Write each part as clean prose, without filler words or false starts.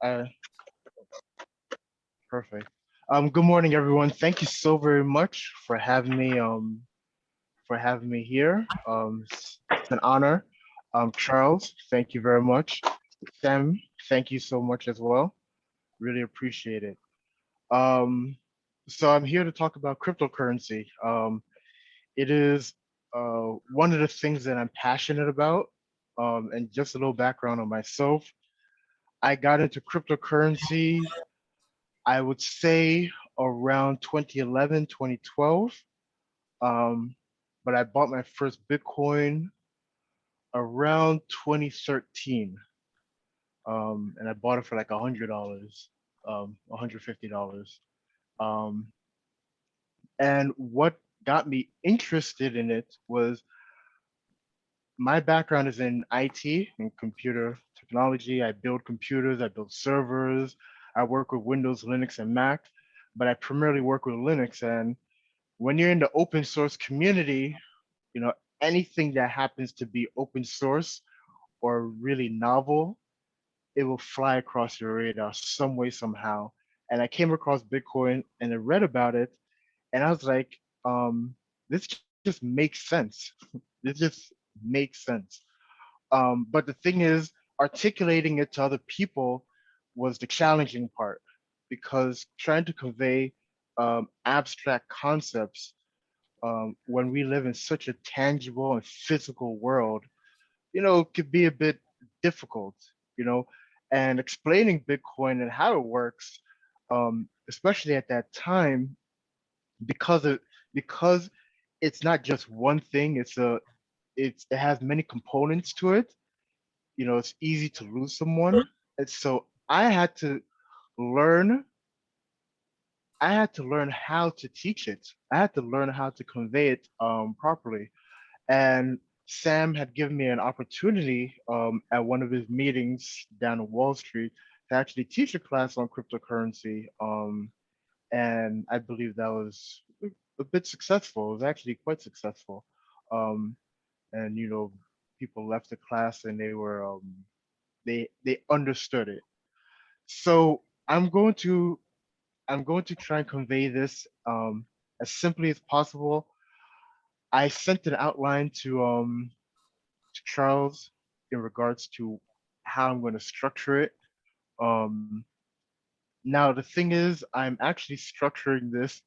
Uh, Perfect. Good morning, everyone. Thank you so very much for having me. Here. It's an honor. Charles, thank you very much. Sam, thank you so much as well. Really appreciate it. Um, so I'm here to talk about cryptocurrency. It is one of the things that I'm passionate about. And just a little background on myself. I got into cryptocurrency, I would say around 2011, 2012. Um, but I bought my first Bitcoin around 2013. And I bought it for like $100, $150. Um, and what got me interested in it was my background is in IT and computer technology. I build computers, I build servers, I work with Windows, Linux, and Mac, but I primarily work with Linux. And when you're in the open source community, you know, anything that happens to be open source or really novel, it will fly across your radar some way, somehow. And I came across Bitcoin and I read about it, and I was like, this just makes sense. This just makes sense. But the thing is, articulating it to other people was the challenging part because trying to convey abstract concepts when we live in such a tangible and physical world, could be a bit difficult, you know, and explaining Bitcoin and how it works, especially at that time, because it because it's not just one thing. It has many components to it. It's easy to lose someone, and so learn. I had to learn how to teach it. I had to learn how to convey it properly. And Sam had given me an opportunity at one of his meetings down in Wall Street to actually teach a class on cryptocurrency. And I believe that was a bit successful. It was actually quite successful. Um, and people left the class and they understood it. So I'm going to try and convey this as simply as possible. I sent an outline to Charles in regards to how I'm going to structure it. Um, Now the thing is, I'm actually structuring this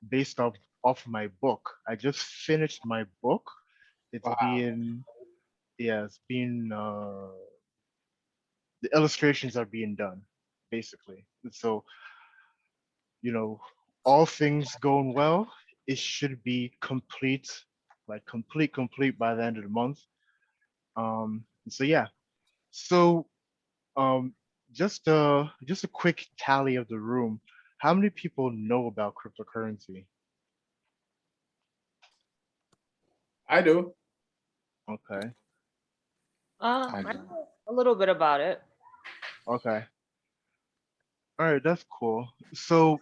based off of my book. I just finished my book. It's Wow. being Yeah, it's being the illustrations are being done basically. And so you know, all things going well, it should be complete, like complete by the end of the month. So yeah, so um, just a quick tally of the room. How many people know about cryptocurrency? I do. Okay, I I do. know a little bit about it. okay, all right, that's cool. So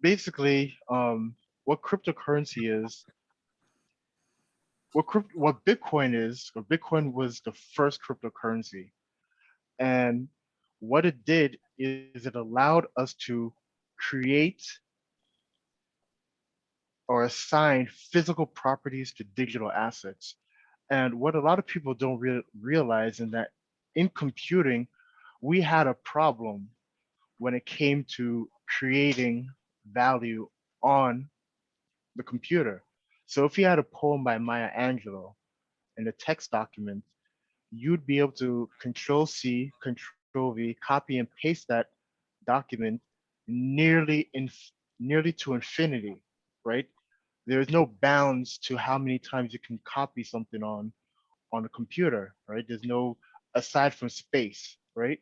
basically, what cryptocurrency is, what Bitcoin is, or Bitcoin was the first cryptocurrency, and what it did is it allowed us to create or assign physical properties to digital assets. And what a lot of people don't realize is that in computing, we had a problem when it came to creating value on the computer. So if you had a poem by Maya Angelou in a text document, you'd be able to Control C, Control V, copy and paste that document nearly in nearly to infinity, right? There's no bounds to how many times you can copy something on a computer, right? There's no aside from space, right?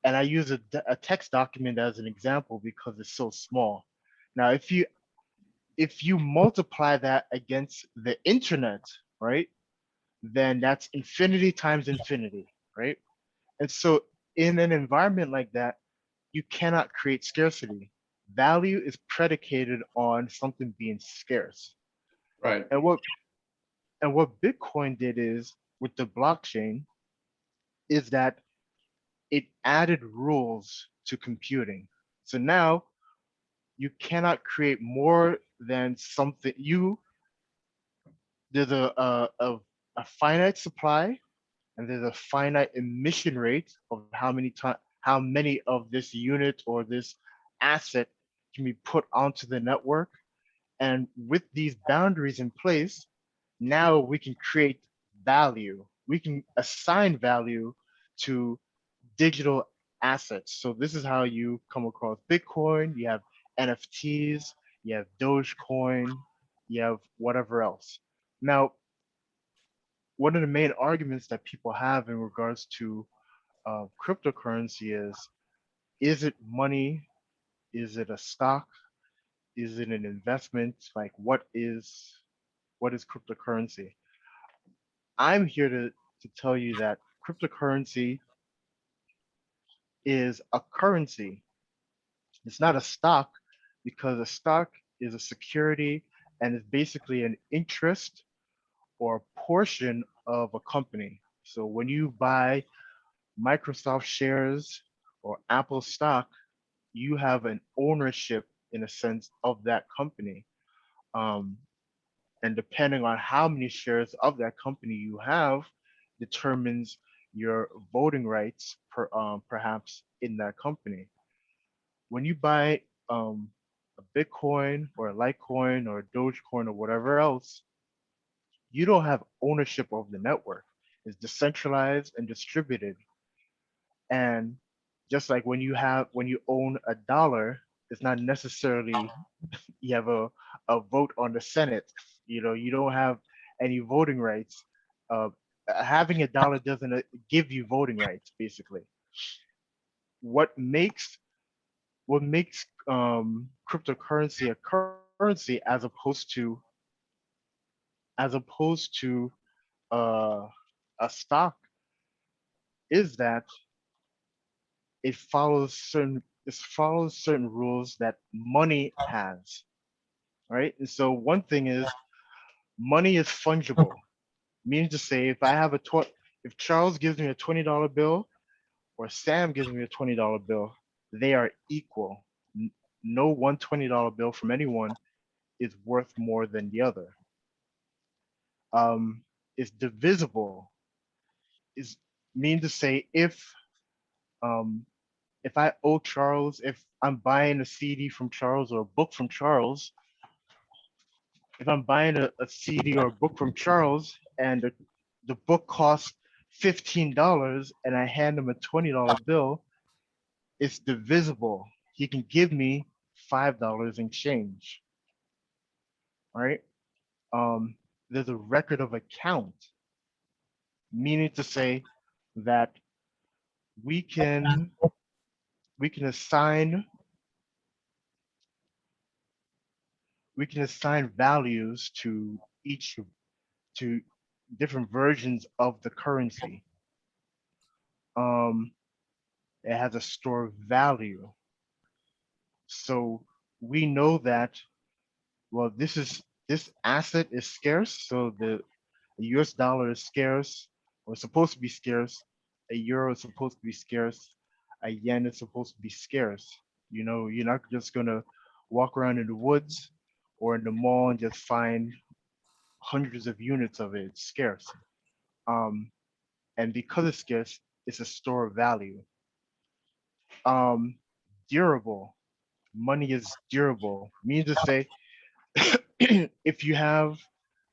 And I use a text document as an example because it's so small. Now, if you multiply that against the internet, right, then that's infinity times infinity, right? And so in an environment like that, you cannot create scarcity. Value is predicated on something being scarce. Right. And what Bitcoin did is with the blockchain is that it added rules to computing. So now you cannot create more than something. There's a finite supply, and there's a finite emission rate of how many of this unit or this asset can be put onto the network. And with these boundaries in place, now we can create value. We can assign value to digital assets. So this is how you come across Bitcoin. You have NFTs, you have Dogecoin, you have whatever else. Now, one of the main arguments that people have in regards to cryptocurrency is it money? Is it a stock? Is it an investment? Like what is cryptocurrency? I'm here to tell you that cryptocurrency is a currency. It's not a stock because a stock is a security and is basically an interest or a portion of a company. So when you buy Microsoft shares or Apple stock, you have an ownership in a sense of that company. Um, and depending on how many shares of that company you have, determines your voting rights, perhaps in that company. When you buy a Bitcoin or a Litecoin or a Dogecoin or whatever else, you don't have ownership of the network. It's decentralized and distributed. And just like when you own a dollar, it's not necessarily you have a vote on the Senate. You don't have any voting rights. Uh, Having a dollar doesn't give you voting rights, basically. What makes what makes cryptocurrency a currency as opposed to uh, a stock is that it follows certain rules that money has, right? And so one thing is money is fungible, meaning to say if Charles gives me a $20 bill or Sam gives me a $20 bill, they are equal. No one $20 bill from anyone is worth more than the other. Um, it's divisible. Is mean to say um, if I owe Charles, if I'm buying a CD from Charles or a book from Charles, if I'm buying a CD or a book from Charles and the book costs $15 and I hand him a $20 bill, it's divisible. He can give me $5 in change, right? Um, there's a record of account, meaning to say that we can we can assign we can assign values to different versions of the currency. Um, it has a store of value. So we know that, well, this asset is scarce, so the US dollar is scarce or supposed to be scarce. A euro is supposed to be scarce. A yen is supposed to be scarce. You're not just gonna walk around in the woods or in the mall and just find hundreds of units of it. It's scarce. Um, and because it's scarce, it's a store of value. Um, Durable. Money is durable. Means to say, if you have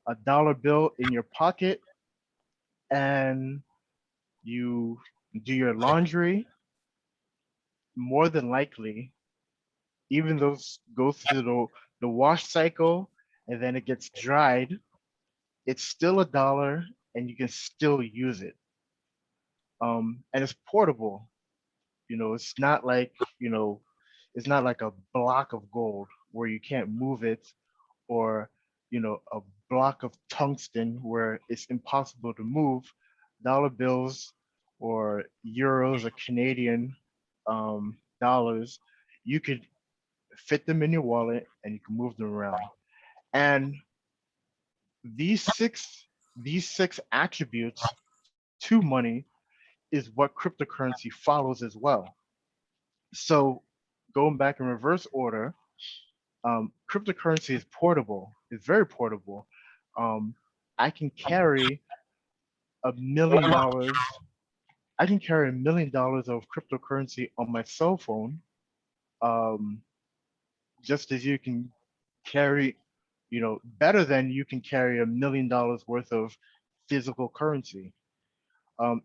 a dollar bill in your pocket and you do your laundry, more than likely, even though it goes through the wash cycle and then it gets dried, it's still a dollar and you can still use it. And it's portable. It's not like, you know, it's not like a block of gold where you can't move it, or, a block of tungsten where it's impossible to move. Dollar bills or euros or Canadian dollars, you could fit them in your wallet and you can move them around. And these six these six attributes to money is what cryptocurrency follows as well. So going back in reverse order, cryptocurrency is portable. It's very portable. Um, I can carry $1 million. I can carry $1 million of cryptocurrency on my cell phone, um, just as you can carry, better than you can carry $1 million worth of physical currency.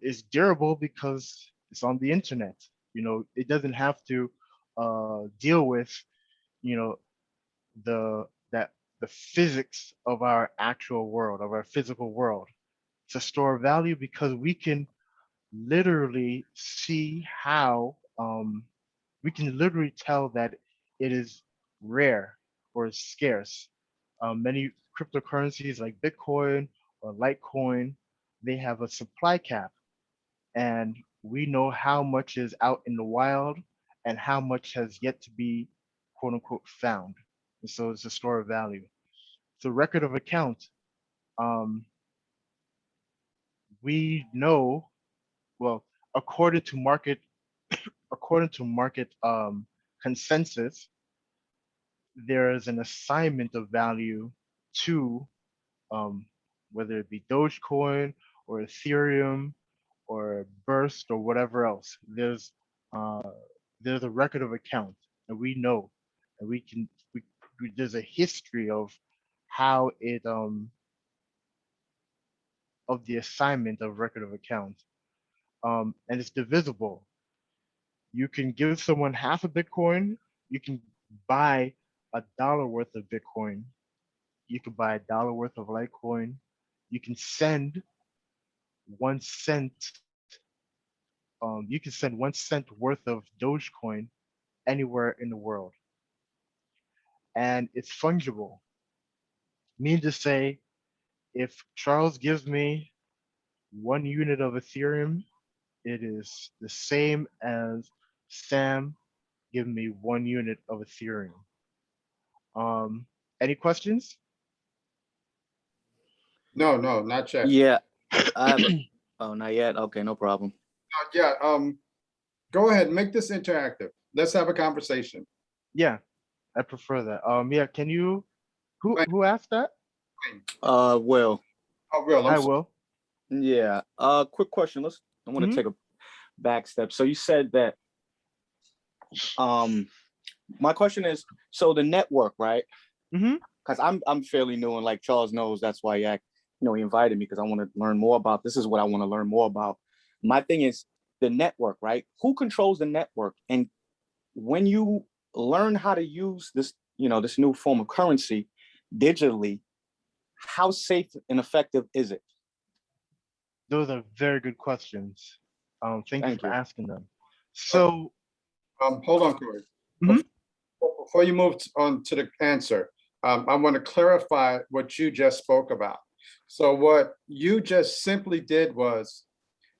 It's durable because it's on the internet. It doesn't have to deal with, you know, the that the physics of our actual world, of our physical world. It's a store of value because we can literally see how we can literally tell that it is rare or is scarce. Many cryptocurrencies like Bitcoin or Litecoin, they have a supply cap, and we know how much is out in the wild and how much has yet to be quote unquote found. And so it's a store of value. So record of account, um, we know, well, according to market consensus, there is an assignment of value to, um, whether it be Dogecoin or Ethereum or Burst or whatever else. Uh, there's a record of account, and we know, and there's a history of how it of the assignment of record of account, and it's divisible. You can give someone half a Bitcoin. You can buy $1 worth of Bitcoin. You can buy $1 worth of Litecoin. You can send 1 cent. You can send 1 cent worth of Dogecoin anywhere in the world, and it's fungible. Mean to say, if Charles gives me 1 unit of Ethereum, it is the same as Sam giving me 1 unit of Ethereum. Um, any questions? No, no, not yet. Yeah, I have a. Oh, not yet. Okay, no problem. Yeah. Go ahead, make this interactive. Let's have a conversation. Yeah, I prefer that. Yeah, can you? Who asked that? Will. Oh, Will, Hi, Will. Yeah. Quick question. I want to take a back step. So you said that. My question is, so the network, right? Because I'm fairly new, and like Charles knows, that's why he invited me, because I want to learn more about. This is what I want to learn more about. My thing is the network, right? Who controls the network? And when you learn how to use this, this new form of currency digitally, how safe and effective is it? Those are very good questions. Thank you for asking them. So, hold on, Corey. Before you move on to the answer, I want to clarify what you just spoke about. So what you just simply did was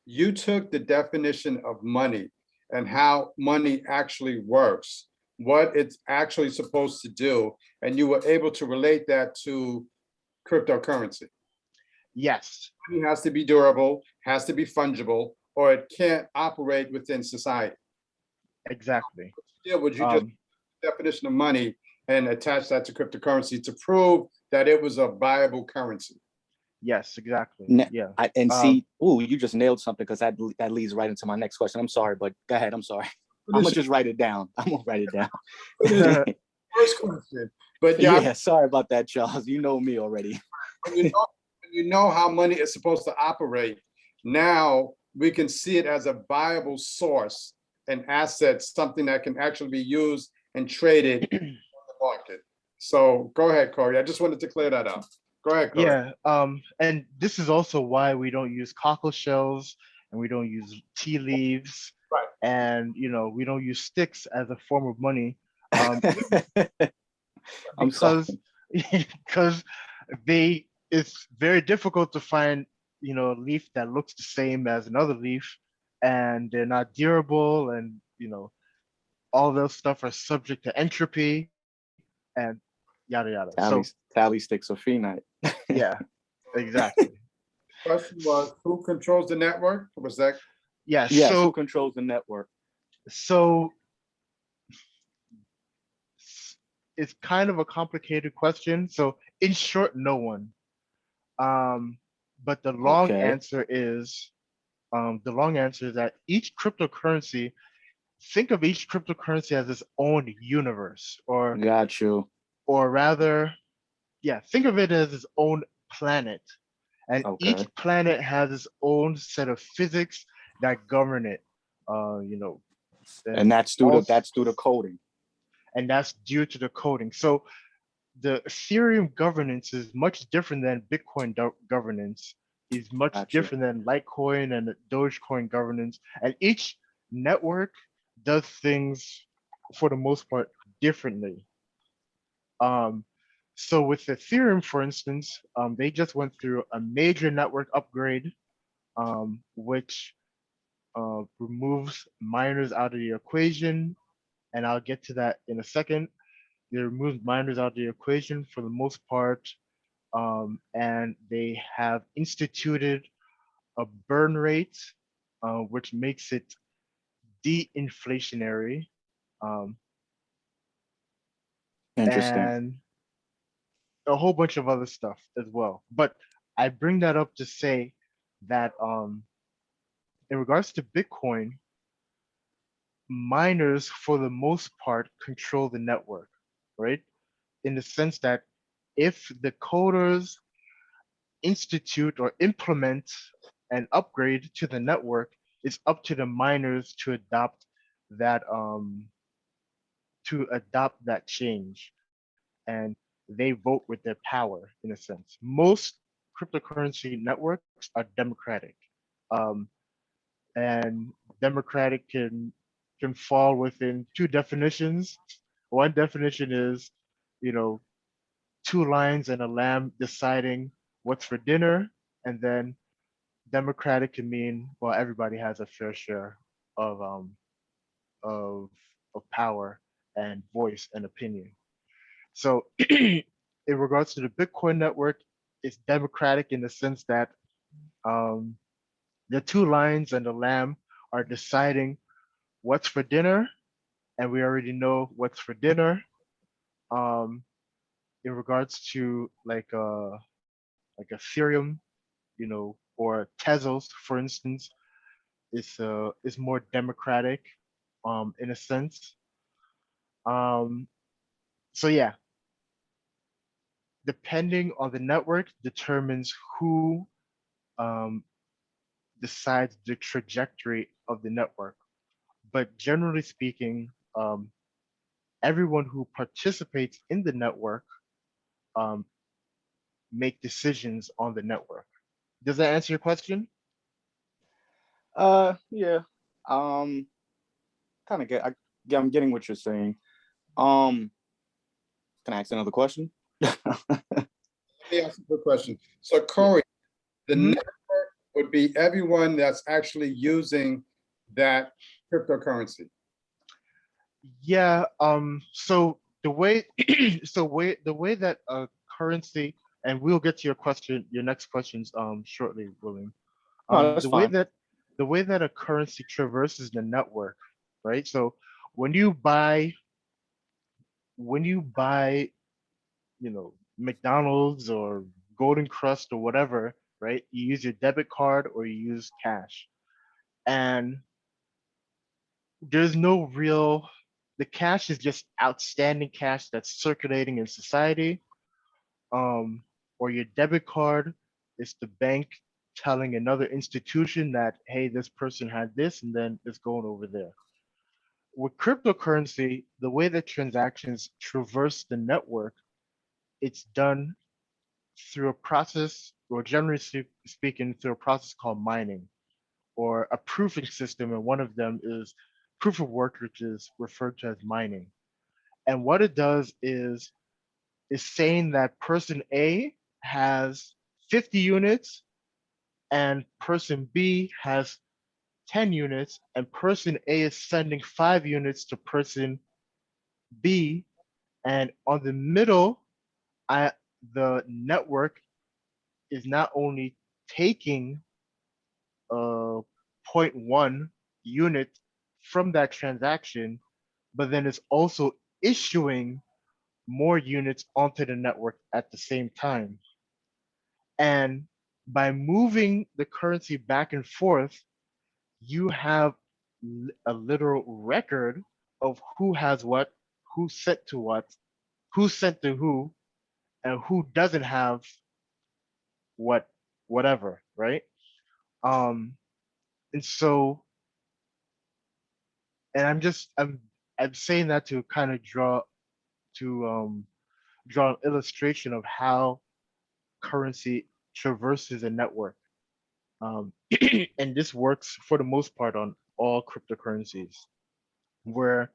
you took the definition of money and how money actually works, what it's actually supposed to do, and you were able to relate that to cryptocurrency. Yes. Money has to be durable, has to be fungible, or it can't operate within society. Exactly. Would you just definition of money and attach that to cryptocurrency to prove that it was a viable currency? Yes, exactly. Yeah. See, you just nailed something, because that leads right into my next question. I'm sorry, but go ahead. I'm sorry. I'm gonna just write it down. I'm gonna write it down. First question. But yeah, sorry about that, Charles. You know me already. When you know how money is supposed to operate, now we can see it as a viable source, an asset, something that can actually be used and traded on the market. So go ahead, Corey. I just wanted to clear that up. Go ahead, Corey. Yeah. And this is also why we don't use cockle shells and we don't use tea leaves. Right. And we don't use sticks as a form of money. Because it's very difficult to find a leaf that looks the same as another leaf, and they're not durable, and all those stuff are subject to entropy and yada yada. Tally sticks are finite. Yeah, exactly. Question was, who controls the network? Was that? Yeah, Yes, who so controls the network? so it's kind of a complicated question. So in short, no one. Um, but Okay, the long answer is that each cryptocurrency, think of each cryptocurrency as its own universe, got you. or rather, yeah, think of it as its own planet. And each Okay, planet has its own set of physics that govern it. You know, and and that's also, through the coding. and that's due to the coding. So the Ethereum governance is much different than Bitcoin governance, is much Got you. different than Litecoin and Dogecoin governance. And each network does things for the most part differently. Um, so with Ethereum, for instance, they just went through a major network upgrade, which removes miners out of the equation. And I'll get to that in a second. They removed miners out of the equation for the most part, and they have instituted a burn rate, which makes it de-inflationary, um, Interesting. and a whole bunch of other stuff as well. But I bring that up to say that in regards to Bitcoin, miners for the most part control the network, right? In the sense that if the coders institute or implement an upgrade to the network, it's up to the miners that to adopt that change, and they vote with their power in a sense. Most cryptocurrency networks are democratic, um, and democratic can fall within two definitions. One definition is, you know, two lions and a lamb deciding what's for dinner, and then democratic can mean, well, everybody has a fair share of of of power and voice and opinion. So in regards to the Bitcoin network, it's democratic in the sense that um, the two lions and the lamb are deciding what's for dinner, and we already know what's for dinner. Um, in regards to like Ethereum, or Tezos, for instance, is more democratic, in a sense. Um, so yeah, depending on the network determines who um, decides the trajectory of the network. But generally speaking, everyone who participates in the network um, make decisions on the network. Does that answer your question? Yeah. Um, kind of get. Yeah, I'm getting what you're saying. Um, can I ask another question? Let me ask you a quick question. So Corey, the Mhm. network would be everyone that's actually using that cryptocurrency. Yeah. So the way, the way that a currency, and we'll get to your next questions, shortly, William. No, that's fine. The way that a currency traverses the network, right? So when you buy, when you buy, McDonald's or Golden Crust or whatever, right? You use your debit card or you use cash, and there's no real. The cash is just outstanding cash that's circulating in society, um, or your debit card is the bank telling another institution that, hey, this person had this, and then it's going over there. With cryptocurrency, the way that transactions traverse the network, it's done through a process, or generally speaking, through a process called mining or a proofing system, and one of them is proof of work, which is referred to as mining. And what it does is saying that person A has 50 units and person B has 10 units, and person A is sending 5 units to person B, and on the middle, I the network is not only taking uh 0.1 unit from that transaction, but then it's also issuing more units onto the network at the same time. And by moving the currency back and forth, you have a literal record of who has what, who sent to what, who sent to who, and who doesn't have what, whatever, right? Um, and so, and I'm saying that to kind of draw an illustration of how currency traverses a network. Um, and this works for the most part on all cryptocurrencies, where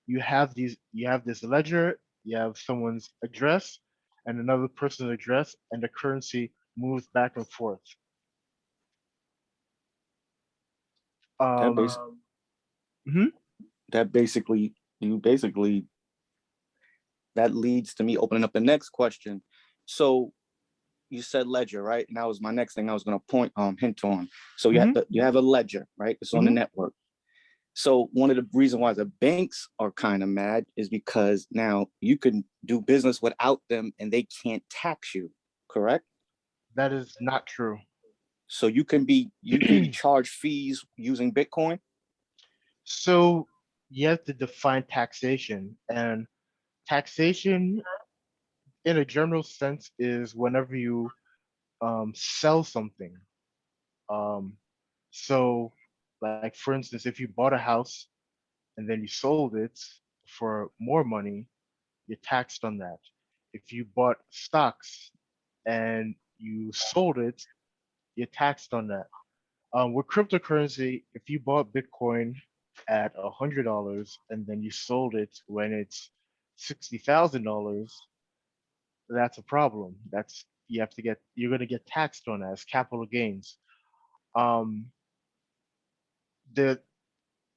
you have this ledger, you have someone's address and another person's address, and the currency moves back and forth. That Um, bas mhm. that basically you basically that leads to me opening up the next question. So you said ledger, right? And that was my next thing I was going to hint on. So you have a ledger, right? It's on the network. So one of the reasons why the banks are kind of mad is because now you can do business without them and they can't tax you, correct? That is not true. So you can be charged fees using Bitcoin. So you have to define taxation, and taxation in a general sense is whenever you sell something. Um, so, like for instance, if you bought a house and then you sold it for more money, you're taxed on that. If you bought stocks and you sold it, you're taxed on that. With cryptocurrency, if you bought Bitcoin at $100 and then you sold it when it's $60,000, that's a problem. You're gonna get taxed on that as capital gains. Um, the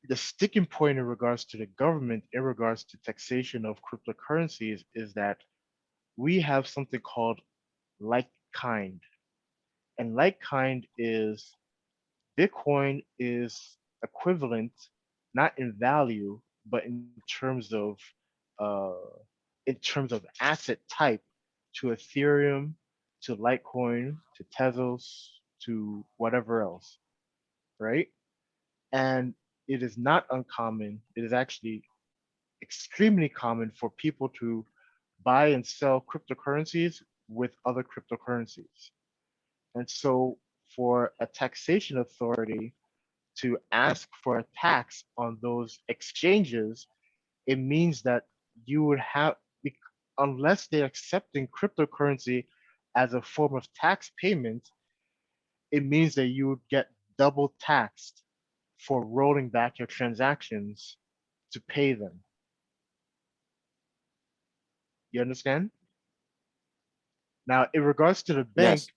the sticking point in regards to the government, in regards to taxation of cryptocurrencies, is that we have something called like kind. And like kind is Bitcoin is equivalent, not in value, but uh, in terms of asset type to Ethereum, to Litecoin, to Tezos, to whatever else, right? And it is not uncommon. It is actually extremely common for people to buy and sell cryptocurrencies with other cryptocurrencies. And so for a taxation authority to ask for a tax on those exchanges, it means that you would have, unless they're accepting cryptocurrency as a form of tax payment, it means that you would get double taxed for rolling back your transactions to pay them. You understand? Now, Yes.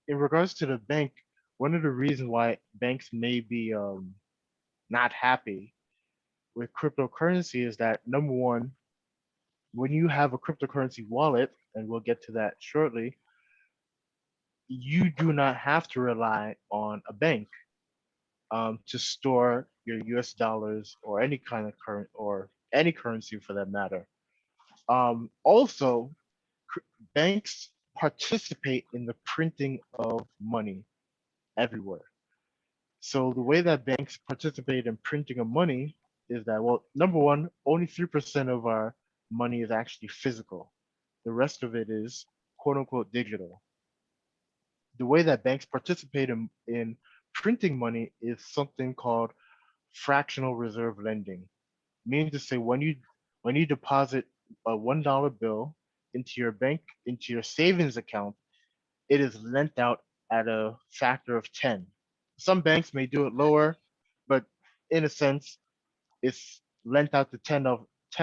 in regards to the bank, one of the reasons why banks may be not happy with cryptocurrency is that number one, when you have a cryptocurrency wallet, and we'll get to that shortly, you do not have to rely on a bank to store your US dollars or any kind of current or any currency for that matter. Also, banks participate in the printing of money everywhere. So the way that banks participate in printing of money is that, well, number one, only 3% of our money is actually physical. The rest of it is quote unquote digital. The way that banks participate in printing money is something called fractional reserve lending. Meaning to say when you deposit a $1 bill into your savings account, it is lent out at a factor of 10. Some banks may do it lower, but in a sense, it's lent out to 10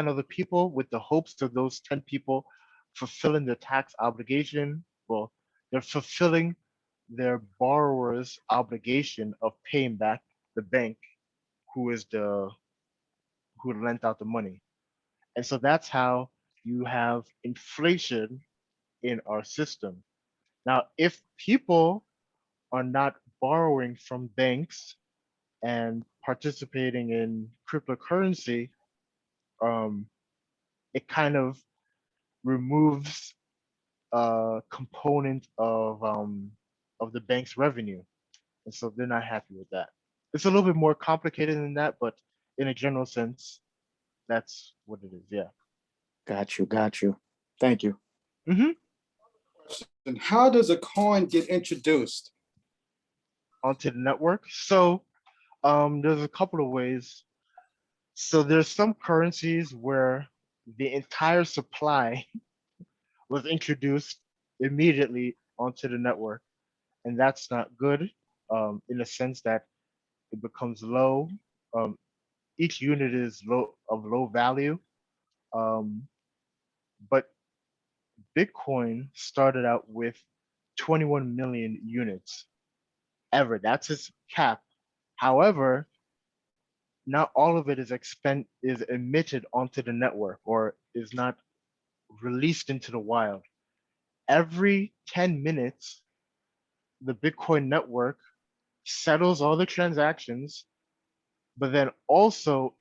other people with the hopes of those 10 people fulfilling their tax obligation. Well, they're fulfilling their borrower's obligation of paying back the bank who is the who lent out the money. And so that's how you have inflation in our system. Now, if people are not borrowing from banks and participating in cryptocurrency, um, it kind of removes a component of the bank's revenue, and so they're not happy with that. It's a little bit more complicated than that, but in a general sense, that's what it is. Yeah. Got you. Got you. Thank you. Mm-hmm. And how does a coin get introduced? Onto the network. So there's a couple of ways. So there's some currencies where the entire supply was introduced immediately onto the network, and that's not good in the sense that it becomes low. Um, each unit is low value, um, but Bitcoin started out with 21 million units ever. That's its cap. However, not all of it is emitted onto the network or is not released into the wild. Every 10 minutes, the Bitcoin network settles all the transactions, but then also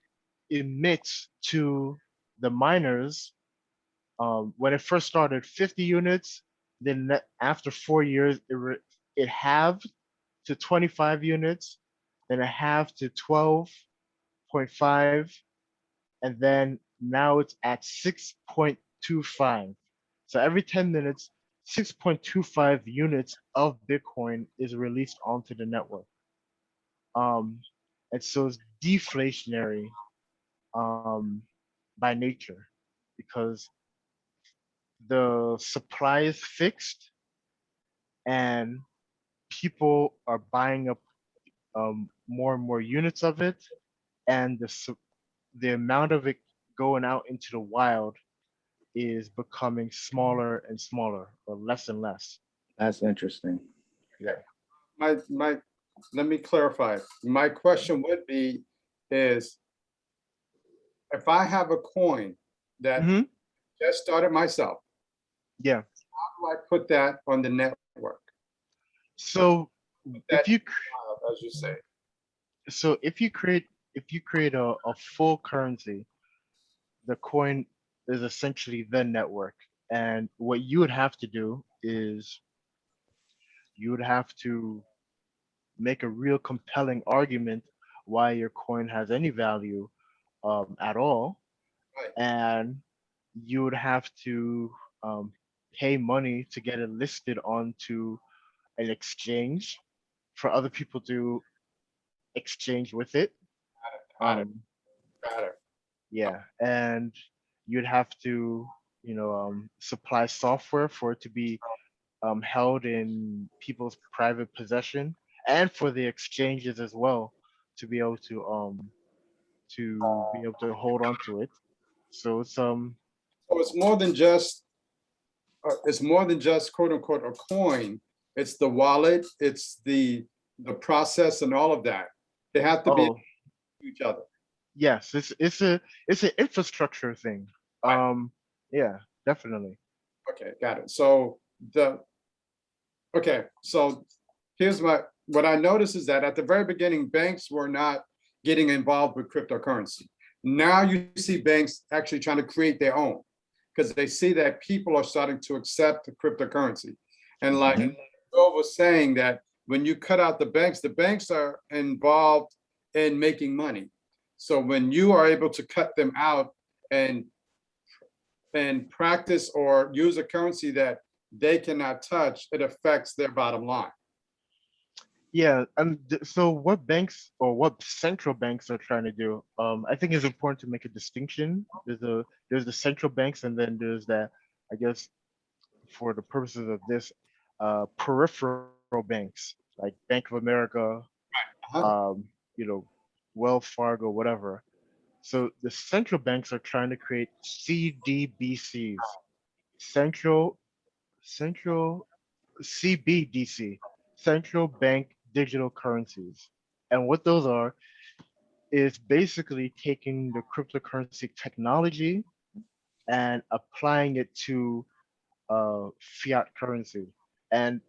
emits to the miners. When it first started, 50 units. Then after 4 years, it halved to 25 units. Then it halved to 12.5, and then now it's at 6.25. So every 10 minutes, 6.25 units of Bitcoin is released onto the network. Um, and so it's deflationary by nature because the supply is fixed and people are buying up more and more units of it, and the amount of it going out into the wild is becoming smaller and smaller or less and less. That's interesting. Yeah. My let me clarify. My question would be is if I have a coin that Mm-hmm. just started myself, Yeah. how do I put that on the network? So That if you as you say. so if you create a full currency, the coin is essentially the network. And what you would have to do is you would have to make a real compelling argument why your coin has any value at all, Right. and you would have to pay money to get it listed onto an exchange for other people to exchange with it. Got it. Um, Got it. yeah, and you'd have to, supply software for it to be held in people's private possession, and for the exchanges as well to be able to hold on to it. So So it's more than just quote unquote a coin. It's the wallet, it's the process and all of that. They have to be oh each other. yes, it's an infrastructure thing. Right. Yeah, definitely. Okay, got it. So so here's what I noticed is that at the very beginning, banks were not getting involved with cryptocurrency. Now you see banks actually trying to create their own because they see that people are starting to accept the cryptocurrency. And like Bill was saying that when you cut out the banks are involved in making money. So when you are able to cut them out and practice or use a currency that they cannot touch, it affects their bottom line. Yeah, and so what banks or what central banks are trying to do, I think it's important to make a distinction. There's the central banks, and then there's that, I guess, for the purposes of this, peripheral banks like Bank of America, Uh-huh. um, you know, Wells Fargo, whatever. So the central banks are trying to create CDBCs, central central CBDC, central bank digital currencies. And what those are is basically taking the cryptocurrency technology and applying it to fiat currency. And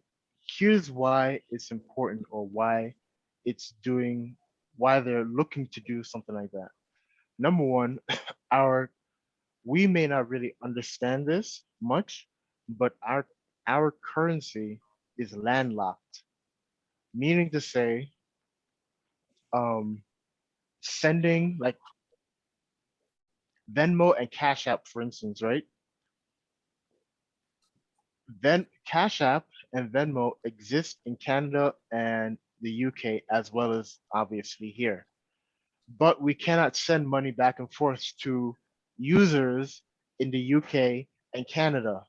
here's why it's important, or why they're looking to do something like that. Number one, our we may not really understand this much, but our currency is landlocked, meaning to say, um, sending like Venmo and Cash App, for instance, right? Then Cash App and Venmo exist in Canada and the UK, as well as obviously here. But we cannot send money back and forth to users in the UK and Canada.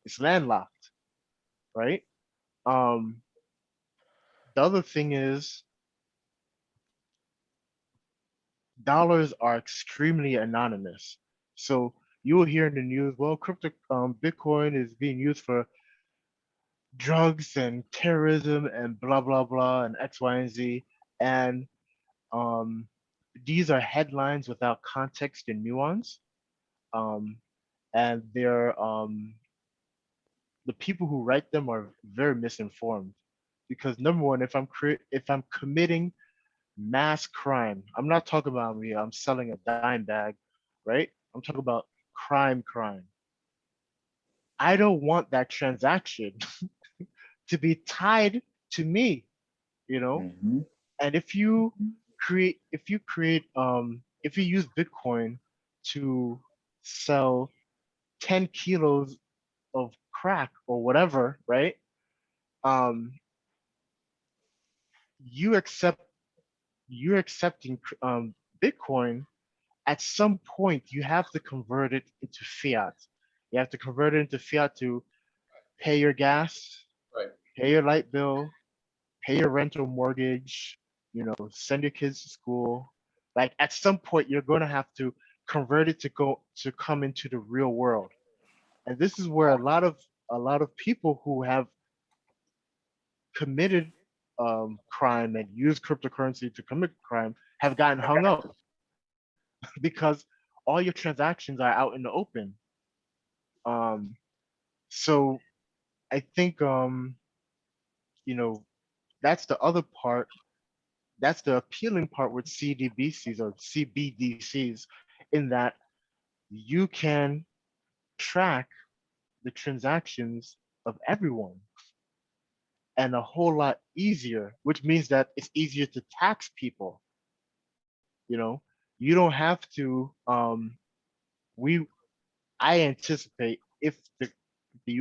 It's landlocked, right? Um, the other thing is dollars are extremely anonymous. So you will hear in the news, well, Bitcoin is being used for drugs and terrorism and blah blah blah and X, Y, and Z. And um, these are headlines without context and nuance. Um, and the people who write them are very misinformed. Because number one, if I'm committing mass crime, I'm not talking about me, I'm selling a dime bag, right? I'm talking about crime. I don't want that transaction to be tied to me, you know? Mm-hmm. And if you use Bitcoin to sell 10 kilos of crack or whatever, right? Um, you accept you're accepting Bitcoin. At some point you have to convert it into fiat. You have to convert it into fiat to pay your gas, Right. pay your light bill, pay your rental mortgage, send your kids to school. Like at some point you're going to have to convert it to come into the real world. And this is where a lot of people who have committed crime and used cryptocurrency to commit crime have gotten hung up because all your transactions are out in the open. Um, so I think you know that's the other part. That's the appealing part with CDBCs or CBDCs, in that you can track the transactions of everyone, and a whole lot easier, which means that it's easier to tax people. You know, you don't have to. We I anticipate if the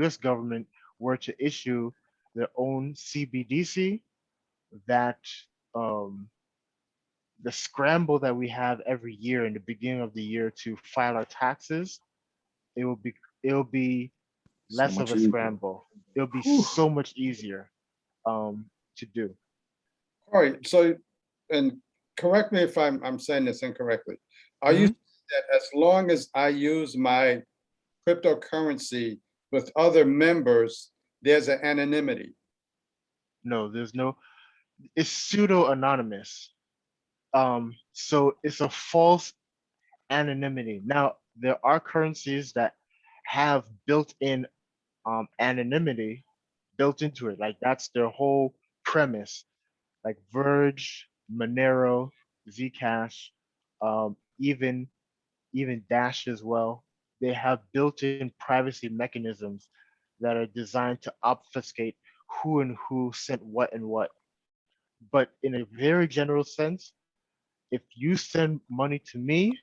U.S. government were to issue their own CBDC, that um, the scramble that we have every year in the beginning of the year to file our taxes, it will be it'll be So less of much a easier. scramble. It'll be Whew. so much easier to do. All right, so, and correct me if I'm saying this incorrectly. Are you Mhm. saying that as long as I use my cryptocurrency with other members, there's an anonymity? No, there's no. It's pseudo-anonymous. So it's a false anonymity. Now, there are currencies that have built-in anonymity built into it. Like that's their whole premise. Like Verge, Monero, Zcash, even Dash as well. They have built-in privacy mechanisms that are designed to obfuscate who and who sent what and what. But in a very general sense, if you send money to me,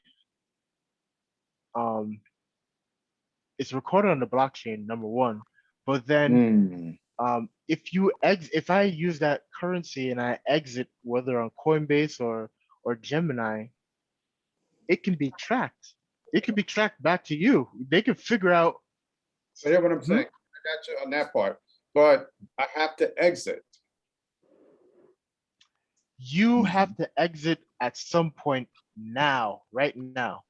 um, it's recorded on the blockchain, number one. But then Mm. if I use that currency and I exit, whether on Coinbase or Gemini, it can be tracked. It can be tracked back to you. They can figure out. So hear what I'm Mhm. saying? I got you on that part, but I have to exit. You have to exit at some point now, right now.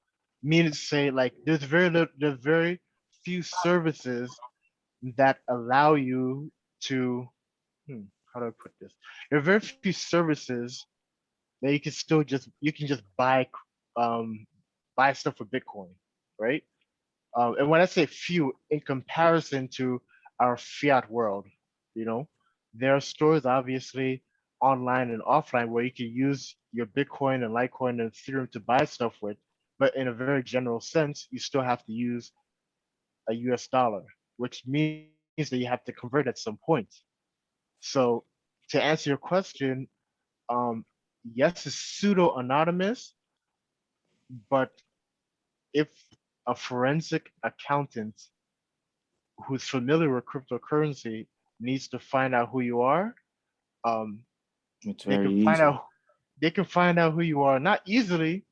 Meaning to say, like, there's very few services that allow you to. How do I put this? There are very few services that you can just um, buy stuff for Bitcoin, right? And when I say few, in comparison to our fiat world, You know, there are stores obviously online and offline where you can use your Bitcoin and Litecoin and Ethereum to buy stuff with, but in a very general sense, you still have to use a US dollar, which means that you have to convert at some point. So to answer your question, um, yes, it's pseudo anonymous, but if a forensic accountant who's familiar with cryptocurrency needs to find out who you are, um, It's they very can find easy. out they can find out who you are, not easily,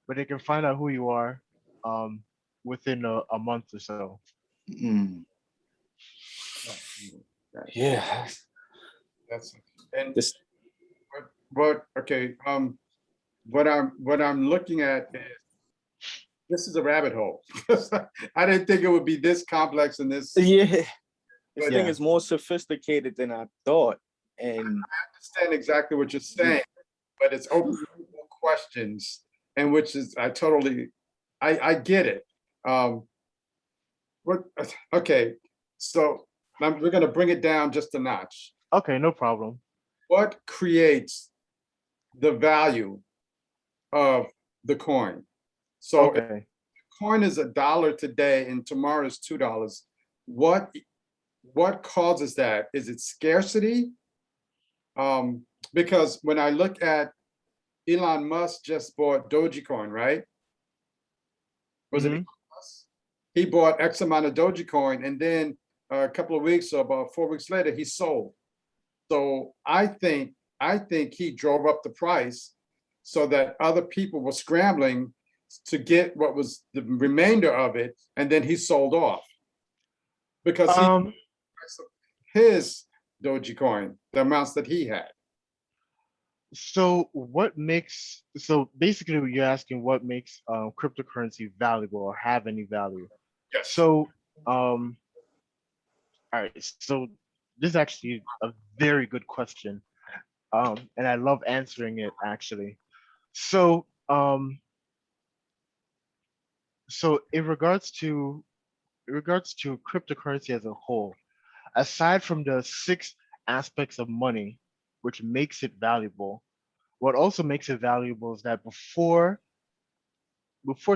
but they can find out who you are um, within a month or so. Mm. Right. Yeah. That's, and This. okay, what I'm looking at is, this is a rabbit hole. I didn't think it would be this complex and this, Yeah. This but thing Yeah. is more sophisticated than I thought, and I understand exactly what you're saying, but it's open questions, and which is, I get it. What, okay, so we're gonna bring it down just a notch. Okay, no problem. What creates the value of the coin? So if Okay. coin is $1 today and tomorrow is $2, what causes that? Is it scarcity? Because when I look at Elon Musk just bought Dogecoin, right? Was it Hmm. Elon Musk? He bought X amount of Dogecoin, and then a couple of weeks or about 4 weeks later, he sold. So I think he drove up the price so that other people were scrambling to get what was the remainder of it, and then he sold off because he Um, his Dogecoin, the amounts that he had. so basically you're asking what makes cryptocurrency valuable or have any value. Yes. So um all right, so this is actually a very good question. And I love answering it actually. So so in regards to cryptocurrency as a whole, aside from the six aspects of money which makes it valuable, what also makes it valuable is that before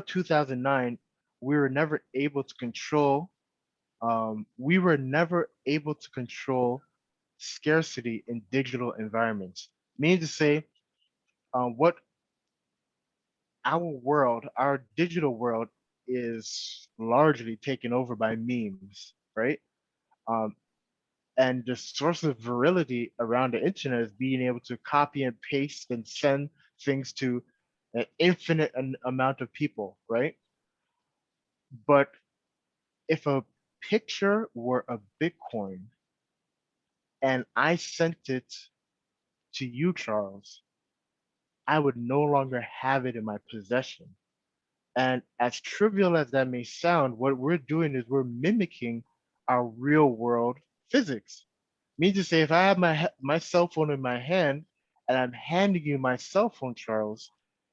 2009, we were never able to control we were never able to control scarcity in digital environments. Meaning to say, what our digital world, is largely taken over by memes, right? Um, and the source of virility around the internet is being able to copy and paste and send things to an infinite amount of people, right? But if a picture were a Bitcoin and I sent it to you, Charles, I would no longer have it in my possession. And as trivial as that may sound, what we're doing is we're mimicking our real world physics. Means to say, if I have my cell phone in my hand and I'm handing you my cell phone, Charles,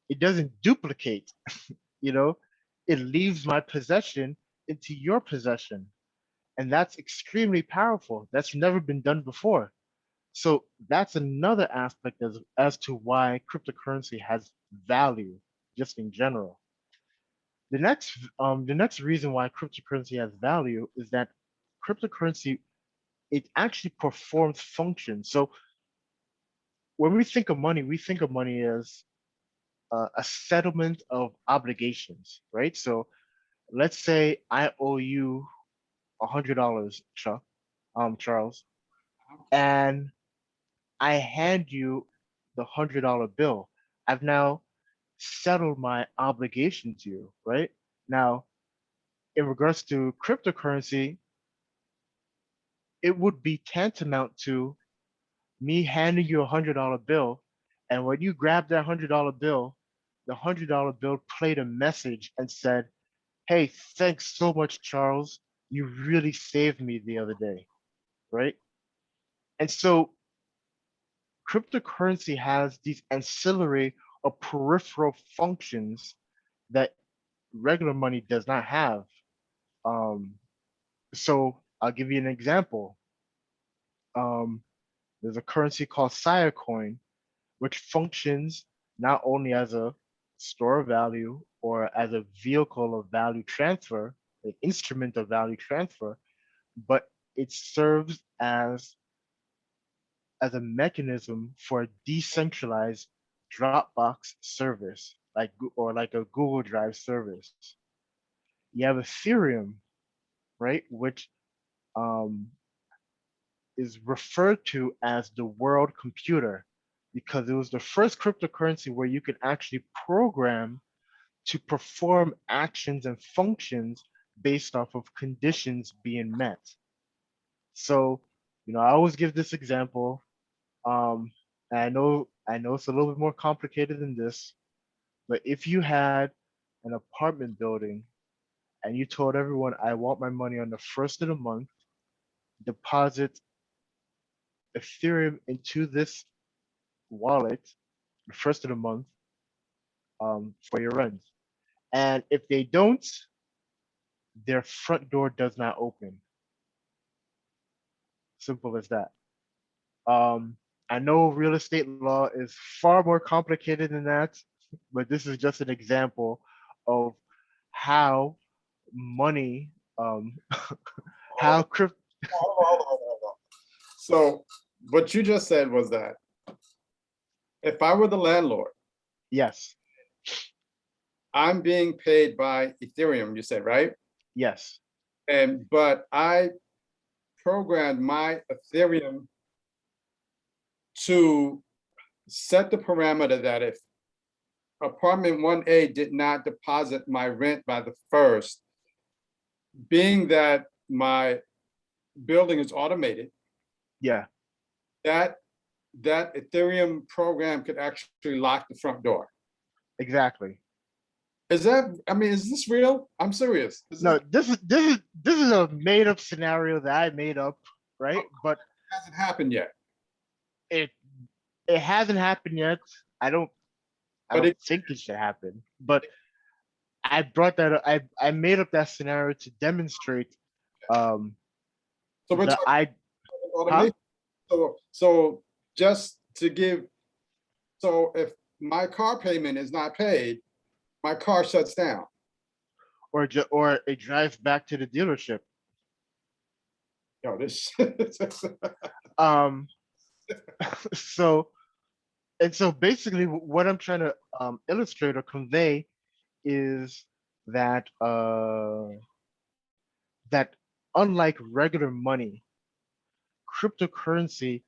it doesn't duplicate. You know, it leaves my possession into your possession, and that's extremely powerful. That's never been done before. So that's another aspect as to why cryptocurrency has value, just in general. The next reason why cryptocurrency has value is that cryptocurrency, it actually performs functions. So when we think of money, we think of money as a settlement of obligations, right? So let's say I owe you $100, Chuck, Charles, and I hand you the $100 bill. I've now settled my obligation to you, right? Now, in regards to cryptocurrency, it would be tantamount to me handing you $100 bill, and when you grab that $100 bill, the $100 bill played a message and said, "Hey, thanks so much, Charles. You really saved me the other day," right? And so cryptocurrency has these ancillary or peripheral functions that regular money does not have. Um, so I'll give you an example. there's a currency called Coin, which functions not only as a store of value or as a vehicle of value transfer, an instrument of value transfer, but it serves as a mechanism for a decentralized Dropbox service, or like a Google Drive service. You have Ethereum, right, which um, is referred to as the world computer because it was the first cryptocurrency where you could actually program to perform actions and functions based off of conditions being met. So, I always give this example. And I know it's a little bit more complicated than this, but if you had an apartment building and you told everyone, I want my money on the first of the month, deposit Ethereum into this wallet the first of the month for your rent. And if they don't, their front door does not open. Simple as that. I know real estate law is far more complicated than that, but this is just an example of how money, how crypto. Hold on. So what you just said was that if I were the landlord, Yes, I'm being paid by Ethereum, you said, right? yes, But I programmed my Ethereum to set the parameter that if apartment 1A did not deposit my rent by the first, being that my building is automated, yeah, that Ethereum program could actually lock the front door. exactly. Is this real? I'm serious. No, this is a made up scenario that I made up, right? But Hasn't happened yet. it it hasn't happened yet. I But don't think it should happen. But I brought that up, I made up that scenario to demonstrate um so we're the talking I huh? automation. So just to give, so if my car payment is not paid, my car shuts down. Or it drives back to the dealership. Yo, this Um so so basically what I'm trying to illustrate or convey is that that unlike regular money, cryptocurrency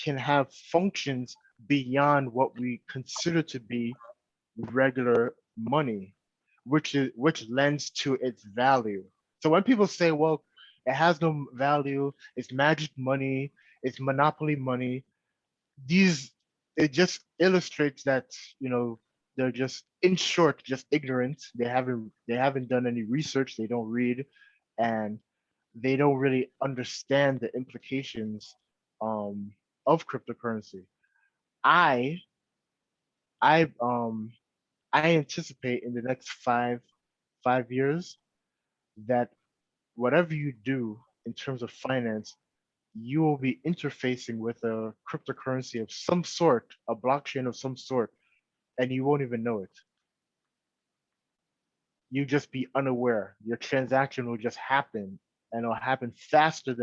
can have functions beyond what we consider to be regular money, which lends to its value. So when people say, well, it has no value, it's magic money, it's monopoly money, these it just illustrates that, they're just, in short, just ignorant. They haven't done any research, they don't read, and they don't really understand the implications of cryptocurrency. I I I anticipate in the next five years that whatever you do in terms of finance, you will be interfacing with a cryptocurrency of some sort, a blockchain of some sort, and you won't even know it. You just be unaware. Your transaction will just happen, and it'll happen faster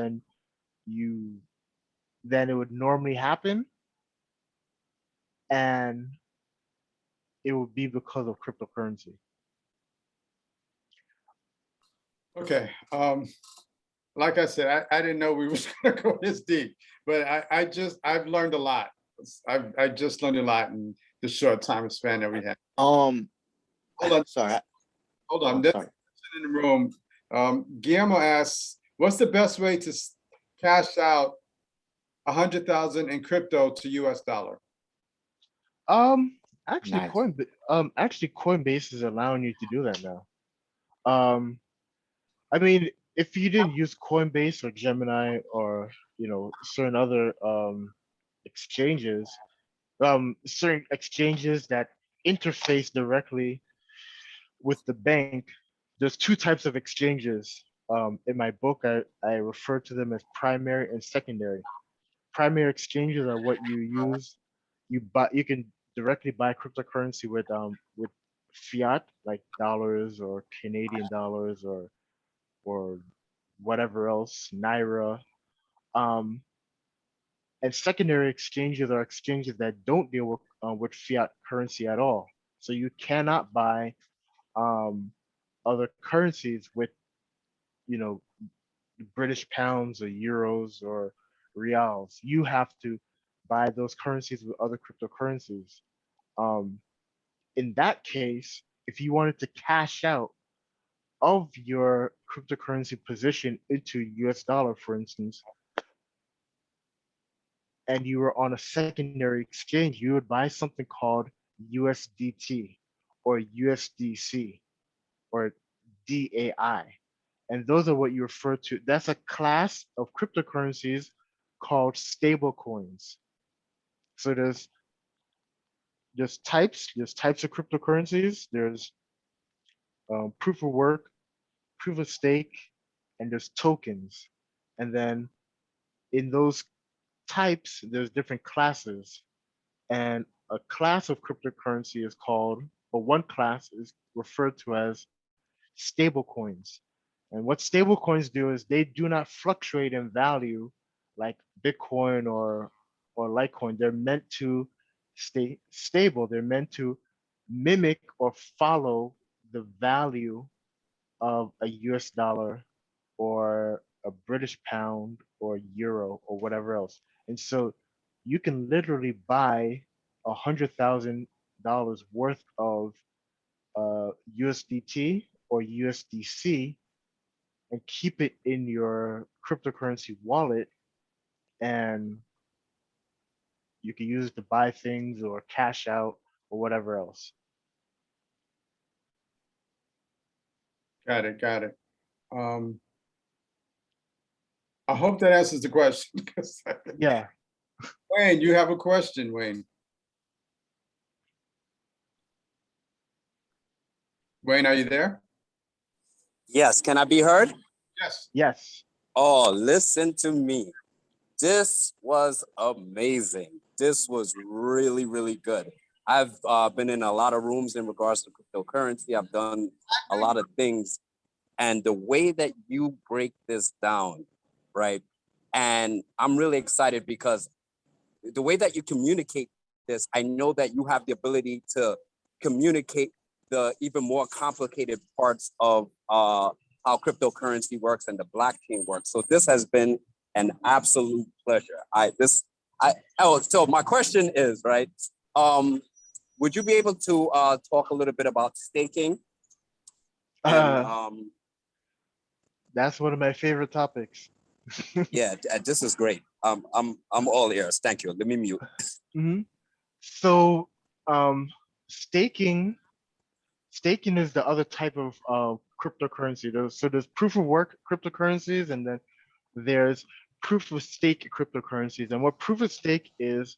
you than it would normally happen, and it will be because of cryptocurrency. okay. Like I said, I didn't know we was gonna go this deep, but I've learned a lot. I just learned a lot in the short time span that we had. Hold on, Sorry. hold on. Oh, This sorry. person in the room, Guillermo asks, what's the best way to cash out 100,000 in crypto to US dollar? Um, actually, Nice. Coinbase is allowing you to do that now. Um, I mean, if you didn't use Coinbase or Gemini or certain other exchanges, certain exchanges that interface directly with the bank, there's two types of exchanges. In my book, I refer to them as primary and secondary. primary exchanges are what you use. You can directly buy cryptocurrency with fiat, like dollars or Canadian dollars or whatever else, naira. Um, and secondary exchanges are exchanges that don't deal with fiat currency at all. So you cannot buy other currencies with, you know, British pounds or euros or reals. You have to buy those currencies with other cryptocurrencies. Um, in that case, if you wanted to cash out of your cryptocurrency position into US dollar, for instance, and you were on a secondary exchange, you would buy something called USDT or USDC or DAI. And those are what you refer to. That's a class of cryptocurrencies called stable coins. So there's types of cryptocurrencies. There's proof of work, proof of stake, and there's tokens. And then in those types, there's different classes. And a class of cryptocurrency is called, or one class is referred to as stable coins. And what stable coins do is they do not fluctuate in value like Bitcoin or Litecoin. They're meant to stay stable. They're meant to mimic or follow the value of a US dollar or a British pound or euro or whatever else. And so you can literally buy $100,000 worth of USDT or USDC and keep it in your cryptocurrency wallet, and you can use it to buy things or cash out or whatever else. Got it. I hope that answers the question. Yeah. Wayne, you have a question, Wayne. Wayne, are you there? Yes, can I be heard? Yes. Yes. Oh, listen to me. This was amazing. This was really, really good. I've been in a lot of rooms in regards to cryptocurrency. I've done a lot of things. And the way that you break this down, right? And I'm really excited because the way that you communicate this, I know that you have the ability to communicate the even more complicated parts of how cryptocurrency works and the blockchain works. So this has been an absolute pleasure. So my question is, right? Would you be able to talk a little bit about staking? And, that's one of my favorite topics. yeah, this is great. I'm all ears. Thank you. Let me mute. Mm-hmm. So staking is the other type of cryptocurrency. There's proof of work cryptocurrencies, and then there's proof of stake cryptocurrencies. And what proof of stake is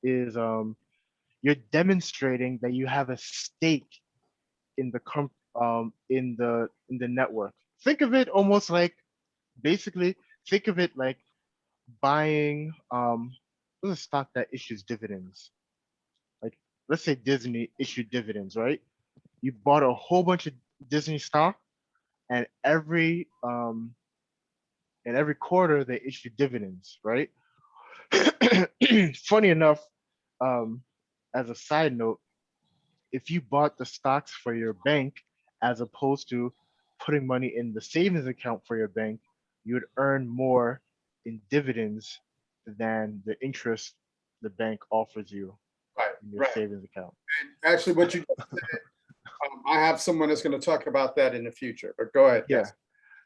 you're demonstrating that you have a stake in the network. Think of it almost like, basically think of it like buying what's a stock that issues dividends? Like, let's say Disney issued dividends, right? You bought a whole bunch of Disney stock, and every quarter they issue dividends, right? Funny enough, um, as a side note, if you bought the stocks for your bank as opposed to putting money in the savings account for your bank, you would earn more in dividends than the interest the bank offers you in your Right. savings account. And actually, what you just said, I have someone that's going to talk about that in the future, but go ahead. Yeah. Yes.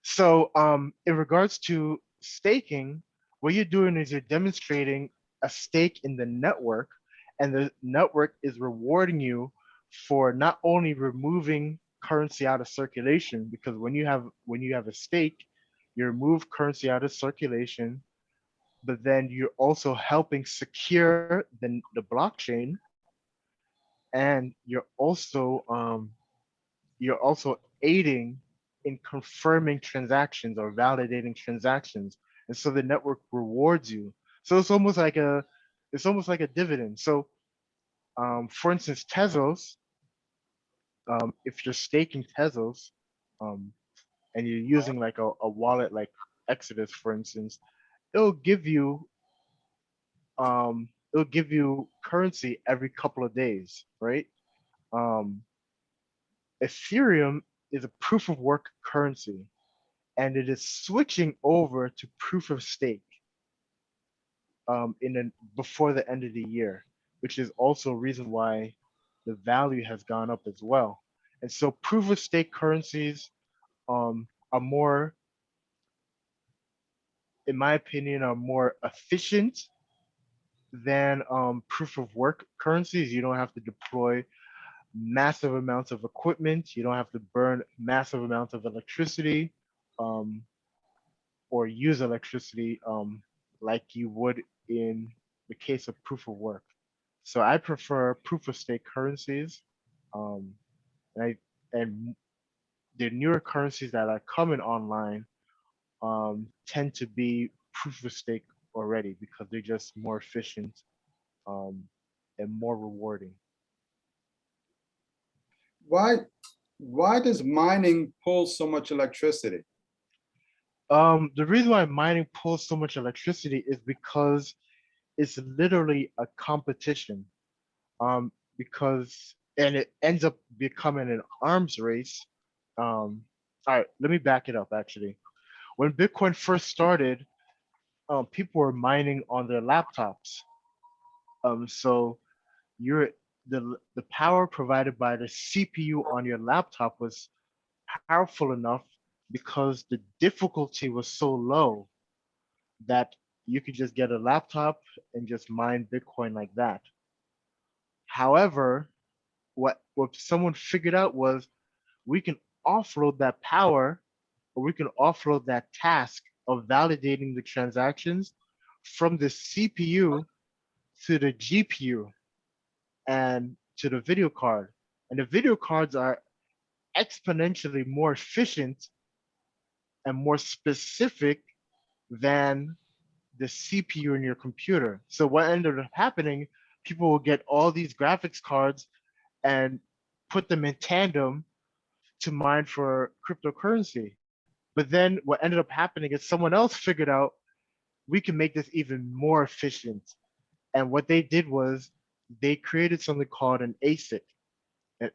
So in regards to staking, what you're doing is you're demonstrating a stake in the network, and the network is rewarding you for not only removing currency out of circulation, because when you have a stake, you remove currency out of circulation, but then you're also helping secure the blockchain, and you're also aiding in confirming transactions or validating transactions. And so the network rewards you. So it's almost like a dividend. So for instance, Tezos, if you're staking Tezos, um, and you're using like a wallet like Exodus, for instance, it'll give you it'll give you currency every couple of days, right? Um, Ethereum is a proof of work currency, and it is switching over to proof of stake before the end of the year, which is also a reason why the value has gone up as well. And so proof of stake currencies are more, in my opinion, are more efficient than proof of work currencies. You don't have to deploy massive amounts of equipment. You don't have to burn massive amounts of electricity um, or use electricity like you would in the case of proof of work. So I prefer proof of stake currencies. Um, and, and the newer currencies that are coming online tend to be proof of stake already because they're just more efficient um, and more rewarding. Why does mining pull so much electricity? The reason why mining pulls so much electricity is because it's literally a competition. Because and it ends up becoming an arms race. All right, let me back it up actually. When Bitcoin first started, people were mining on their laptops. So you're the power provided by the CPU on your laptop was powerful enough because the difficulty was so low that you could just get a laptop and just mine Bitcoin like that. However, what someone figured out was we can offload that power or we can offload that task of validating the transactions from the CPU to the GPU and to the video card. And the video cards are exponentially more efficient and more specific than the CPU in your computer. So what ended up happening, people will get all these graphics cards and put them in tandem to mine for cryptocurrency. But then what ended up happening is someone else figured out we can make this even more efficient. And what they did was they created something called an ASIC, an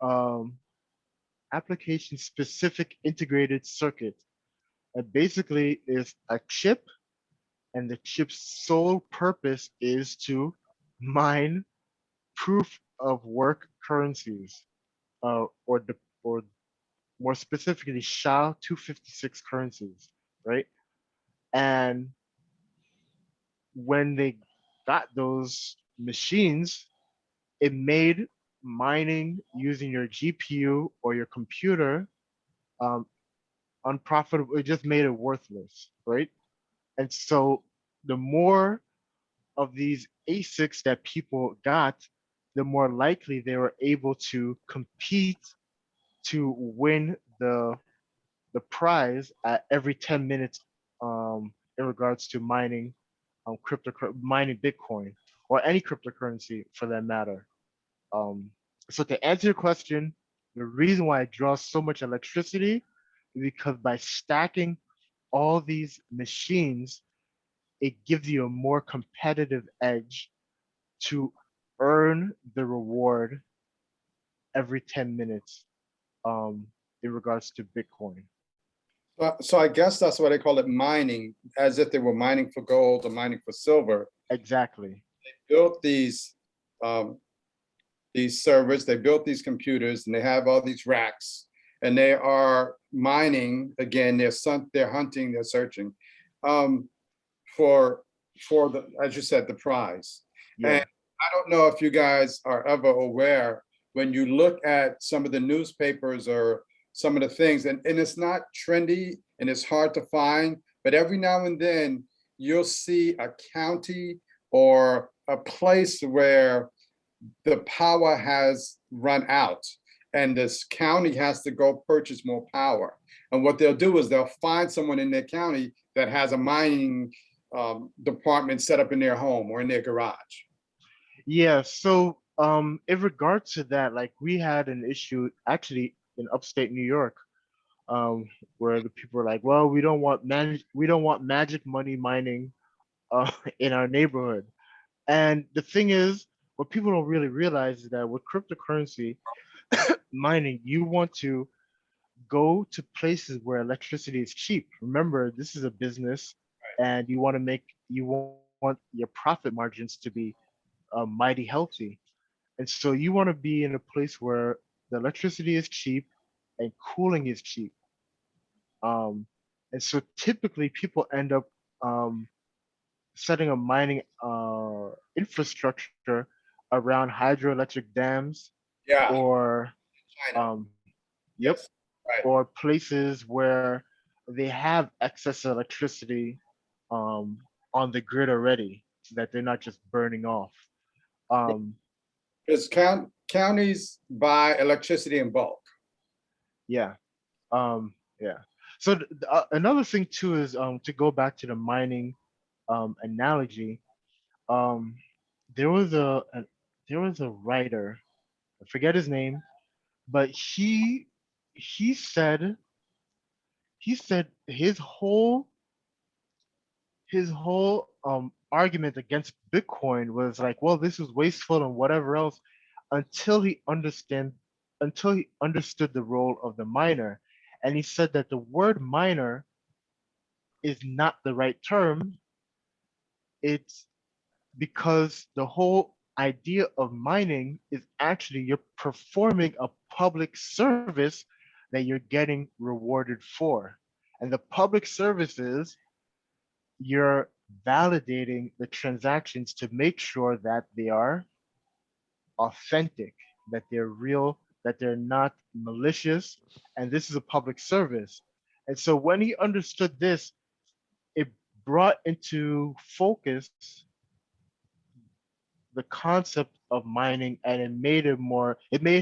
um, application specific integrated circuit. And basically is a chip, and the chip's sole purpose is to mine proof of work currencies, or more specifically SHA-256 currencies, right? And when they got those machines, it made mining using your GPU or your computer um, unprofitable. It just made it worthless, right? And so the more of these ASICs that people got, the more likely they were able to compete to win the prize at every 10 minutes in regards to mining mining Bitcoin or any cryptocurrency for that matter. Um, so to answer your question, the reason why it draws so much electricity is because by stacking all these machines, it gives you a more competitive edge to earn the reward every 10 minutes in regards to Bitcoin. So I guess that's why they call it mining, as if they were mining for gold or mining for silver. Exactly. They built these servers, they built these computers, and they have all these racks, and they are mining. Again, they're hunting, they're searching for the, as you said, the prize. Yeah. And I don't know if you guys are ever aware, when you look at some of the newspapers or some of the things, and it's not trendy and it's hard to find, but every now and then you'll see a county or a place where the power has run out and this county has to go purchase more power. And what they'll do is they'll find someone in their county that has a mining department set up in their home or in their garage? Yeah, so in regards to that, like we had an issue actually in upstate New York, um, where the people were like, well, we don't want magic money mining in our neighborhood. And the thing is, what people don't really realize is that with cryptocurrency mining, you want to go to places where electricity is cheap. Remember, this is a business, and you want your profit margins to be mighty healthy. And so you want to be in a place where the electricity is cheap and cooling is cheap. Um, and so typically people end up um, setting a mining infrastructure around hydroelectric dams Yeah, or China. yep, Yes, right. or places where they have excess electricity on the grid already that they're not just burning off. Um, Because counties buy electricity in bulk. yeah, yeah. So another thing too is to go back to the mining analogy. Um, there was there was a writer, I forget his name, but he said he said his whole argument against Bitcoin was like, well, this is wasteful and whatever else, until he understood the role of the miner, and he said that the word miner is not the right term. It's because the whole idea of mining is actually you're performing a public service that you're getting rewarded for. And the public service is you're validating the transactions to make sure that they are authentic, that they're real, that they're not malicious, and this is a public service. And so when he understood this, it brought into focus the concept of mining, and it made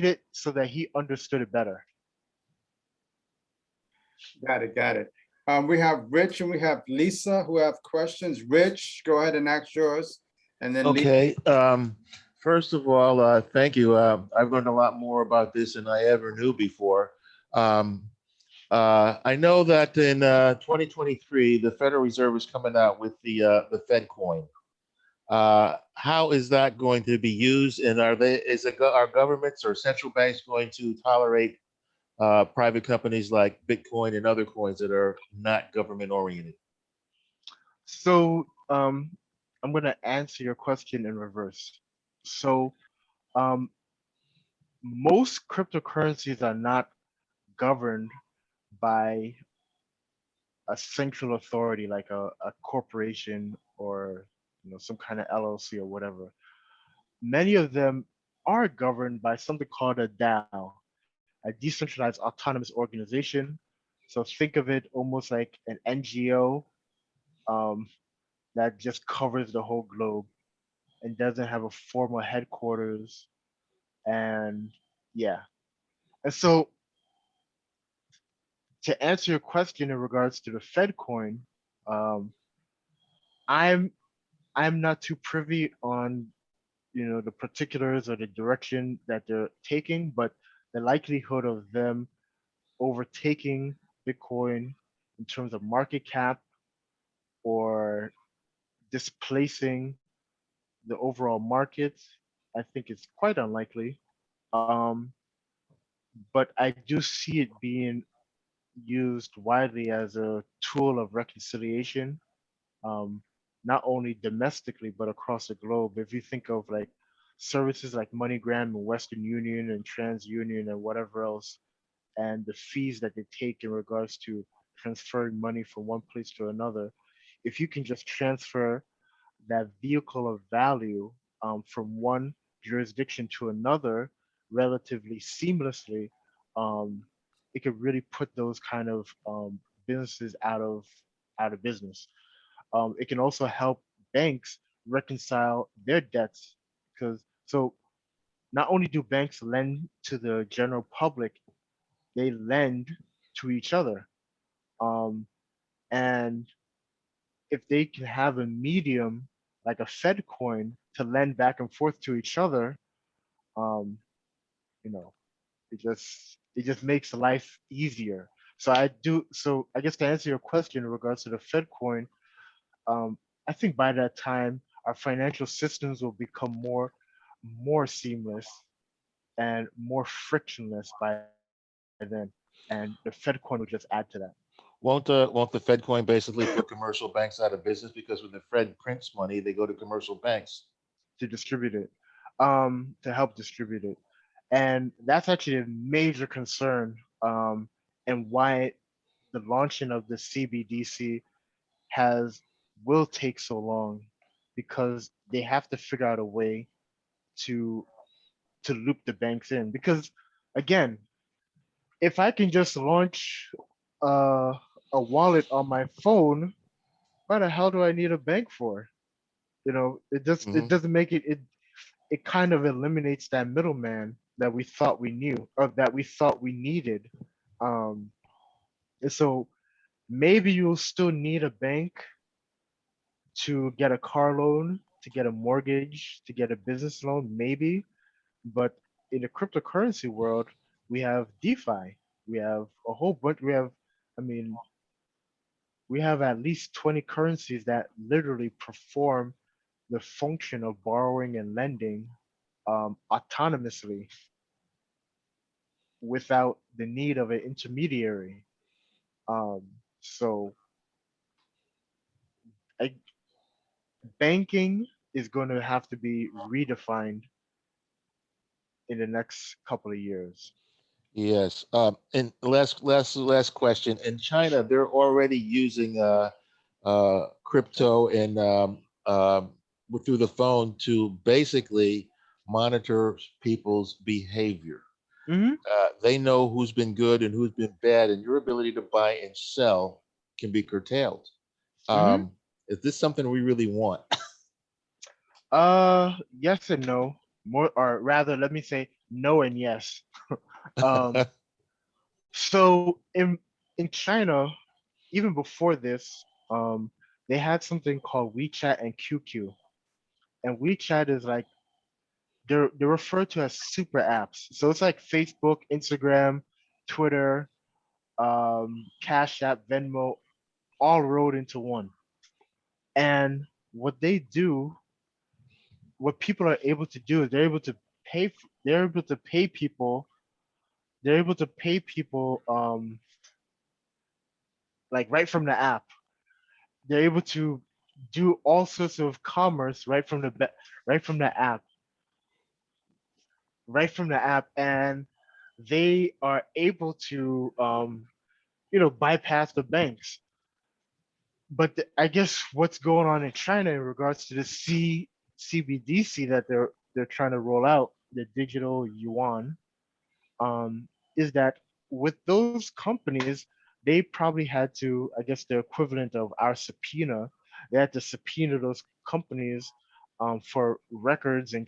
it so that he understood it better. Got it, got it. We have Rich and we have Lisa who have questions. Rich, go ahead and ask yours. And then Lisa. Okay. First of all, thank you. I've learned a lot more about this than I ever knew before. I know that in 2023, the Federal Reserve is coming out with the Fed coin. How is that going to be used? And are governments or central banks going to tolerate private companies like Bitcoin and other coins that are not government oriented? So I'm going to answer your question in reverse. So um, most cryptocurrencies are not governed by a central authority like a corporation or some kind of LLC or whatever. Many of them are governed by something called a DAO, a decentralized autonomous organization. So think of it almost like an NGO um, that just covers the whole globe and doesn't have a formal headquarters. And yeah. And so to answer your question in regards to the Fed coin, um, I'm I'm not too privy on the particulars or the direction that they're taking, but the likelihood of them overtaking Bitcoin in terms of market cap or displacing the overall market, I think it's quite unlikely. Um, but I do see it being used widely as a tool of reconciliation, um, not only domestically but across the globe. If you think of like services like MoneyGram and Western Union and TransUnion and whatever else, and the fees that they take in regards to transferring money from one place to another, if you can just transfer that vehicle of value from one jurisdiction to another relatively seamlessly, um, it could really put those kind of businesses out of business. It can also help banks reconcile their debts because not only do banks lend to the general public, they lend to each other. Um, and if they can have a medium like a Fed coin to lend back and forth to each other, um, you know, it just makes life easier. So I guess to answer your question in regards to the Fed coin, um, I think by that time our financial systems will become more seamless and more frictionless by then, and the Fed coin will just add to that Won't the Fed coin basically put commercial banks out of business because when the Fed prints money, they go to commercial banks? to distribute it, to help distribute it, and that's actually a major concern, and why the launching of the CBDC has will take so long, because they have to figure out a way to loop the banks in. Because again, if I can just launch uh, a wallet on my phone, why the hell do I need a bank for? It Hmm. doesn't make it kind of eliminates that middleman that we thought we knew, or that we thought we needed. Um, and so maybe you'll still need a bank to get a car loan, to get a mortgage, to get a business loan, maybe. But in the cryptocurrency world, we have DeFi. We have a whole bunch. I mean, we have at least 20 currencies that literally perform the function of borrowing and lending, autonomously, without the need of an intermediary. Um, so I, banking is going to have to be redefined in the next couple of years. Yes. And last question. In China, they're already using crypto and through the phone to basically monitor people's behavior. Hmm. They know who's been good and who's been bad, and your ability to buy and sell can be curtailed. Hmm. Um, is this something we really want? Yes and no. More, or rather, let me say no and yes. Um, so in China, even before this, they had something called WeChat and QQ, and WeChat is like they're referred to as super apps. So it's like Facebook, Instagram, Twitter, Cash App, Venmo, all rolled into one. And what they do, what people are able to do is they're able to pay people, they're able to pay people, like right from the app. They're able to do all sorts of commerce right from the app, and they are able to, bypass the banks. But I guess what's going on in China in regards to the CBDC that they're trying to roll out, the digital yuan, um, is that with those companies, they probably had to, I guess, the equivalent of our subpoena. They had to subpoena those companies, for records and,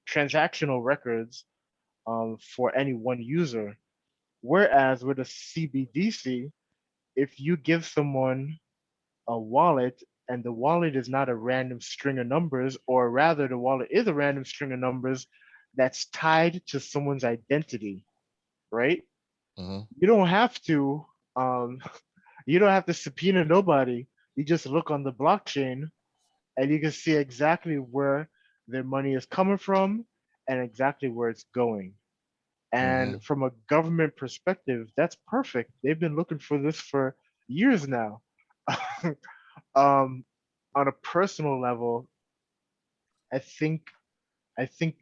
transactional records, for any one user. Whereas with a CBDC, if you give someone a wallet, and the wallet is not a random string of numbers, or rather, the wallet is a random string of numbers that's tied to someone's identity, right? Mhm. You don't have to, um, you don't have to subpoena nobody. You just look on the blockchain, and you can see exactly where their money is coming from and exactly where it's going. And Mhm. from a government perspective, that's perfect. They've been looking for this for years now. um, on a personal level, I think I think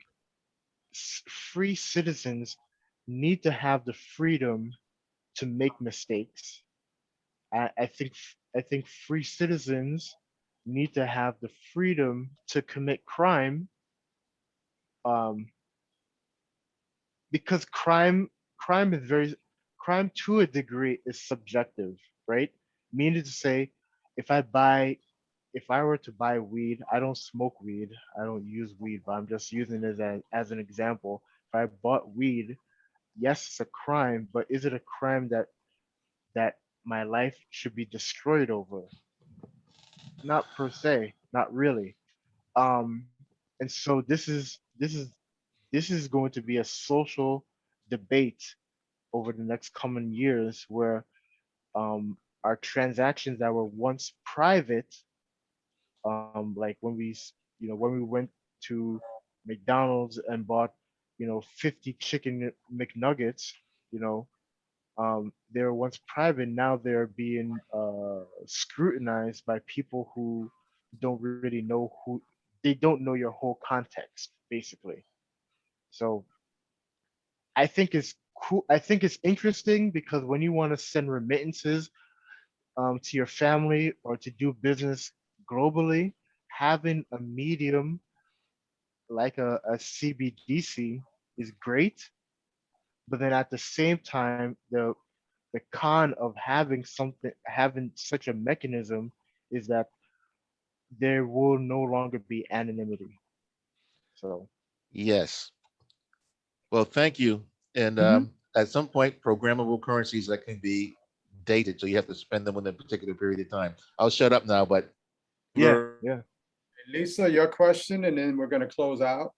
free citizens need to have the freedom to make mistakes. I think free citizens need to have the freedom to commit crime, um, because crime is very crime to a degree is subjective, right? Meaning to say, if I buy if I were to buy weed, I don't smoke weed, I don't use weed, but I'm just using it as an example. If I bought weed, yes, it's a crime, but is it a crime that my life should be destroyed over? not per se, not really. And so this is going to be a social debate over the next coming years where our transactions that were once private, like when when we went to McDonald's and bought 50 chicken McNuggets, you know, they were once private. Now they're being scrutinized by people who don't really know who they don't know your whole context, basically. So I think it's cool. I think it's interesting because when you want to send remittances to your family or to do business globally, having a medium like a CBDC is great. But then at the same time, the con of having such a mechanism is that there will no longer be anonymity. So Yes. Well, thank you. And Mhm. at some point, programmable currencies that can be dated, so you have to spend them within a particular period of time. I'll shut up now, but Yeah, yeah. Lisa, your question, and then we're going to close out.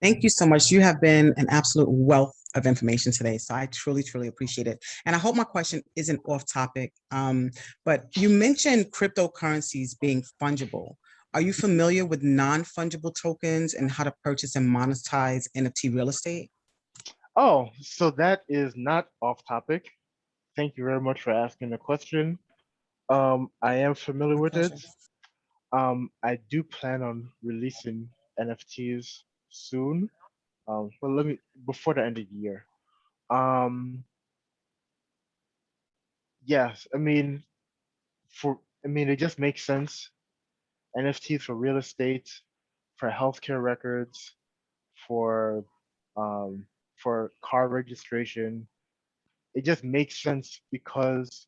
Thank you so much. You have been an absolute wealth of information today. So I truly, truly appreciate it. And I hope my question isn't off topic, but you mentioned cryptocurrencies being fungible. Are you familiar with non-fungible tokens and how to purchase and monetize NFT real estate? Oh, so that is not off topic. Thank you very much for asking the question. I am familiar My with pleasure. it. I do plan on releasing NFTs soon. Well, let me before the end of the year. Um, yes, I mean, it just makes sense. NFTs for real estate, for healthcare records, for um, for car registration. It just makes sense because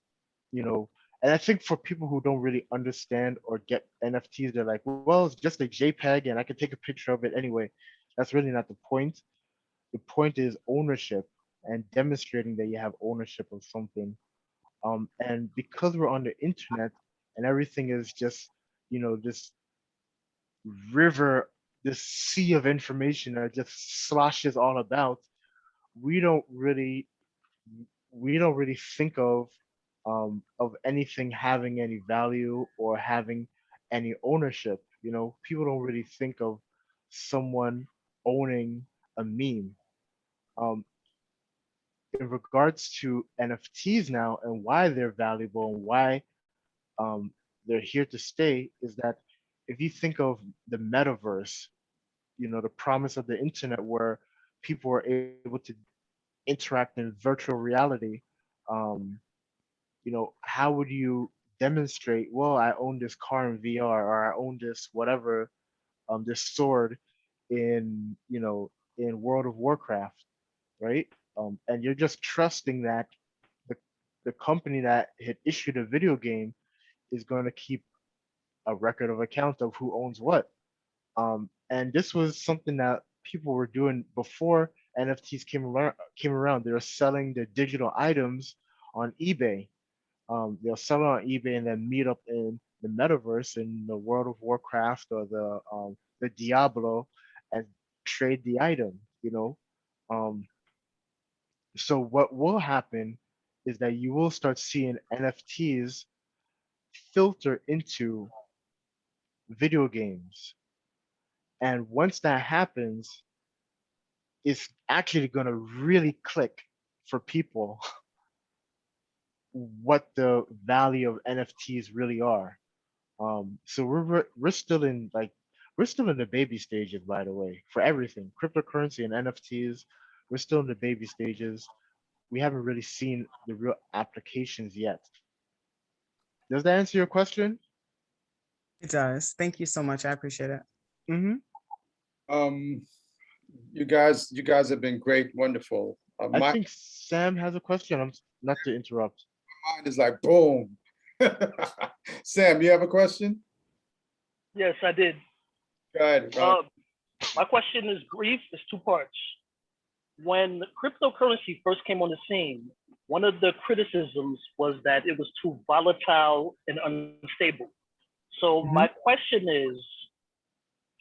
and I think for people who don't really understand or get NFTs, they're like, well, it's just a JPEG and I can take a picture of it anyway. That's really not the point. The point is ownership and demonstrating that you have ownership of something. And because we're on the internet and everything is just, this river, this sea of information that just sloshes all about, we don't really we don't really think of anything having any value or having any ownership. People don't really think of someone owning a meme. Um, in regards to NFTs now and why they're valuable and why um, they're here to stay is that if you think of the metaverse, the promise of the internet where people are able to interact in virtual reality, um, how would you demonstrate, well, I own this car in VR or I own this whatever, this sword in World of Warcraft, right? And you're just trusting that the the company that had issued a video game is going to keep a record of account of who owns what. And this was something that people were doing before NFTs came around. They were selling their digital items on eBay. They'll sell it on eBay and then meet up in the metaverse in the World of Warcraft or the Diablo and trade the item. Um, so what will happen is that you will start seeing NFTs filter into video games, and once that happens, it's actually going to really click for people what the value of NFTs really are. So we're still in the baby stages, by the way, for everything, cryptocurrency and NFTs. We're still in the baby stages. We haven't really seen the real applications yet. Does that answer your question? It does. Thank you so much. I appreciate it. Mm-hmm. Um, you guys have been great, wonderful. I My think Sam has a question. I'm not to interrupt. mind is like boom. Sam, you have a question? Yes, I did. Go ahead. Ron. My question is brief. It's two parts. When cryptocurrency first came on the scene, one of the criticisms was that it was too volatile and unstable. So my question is,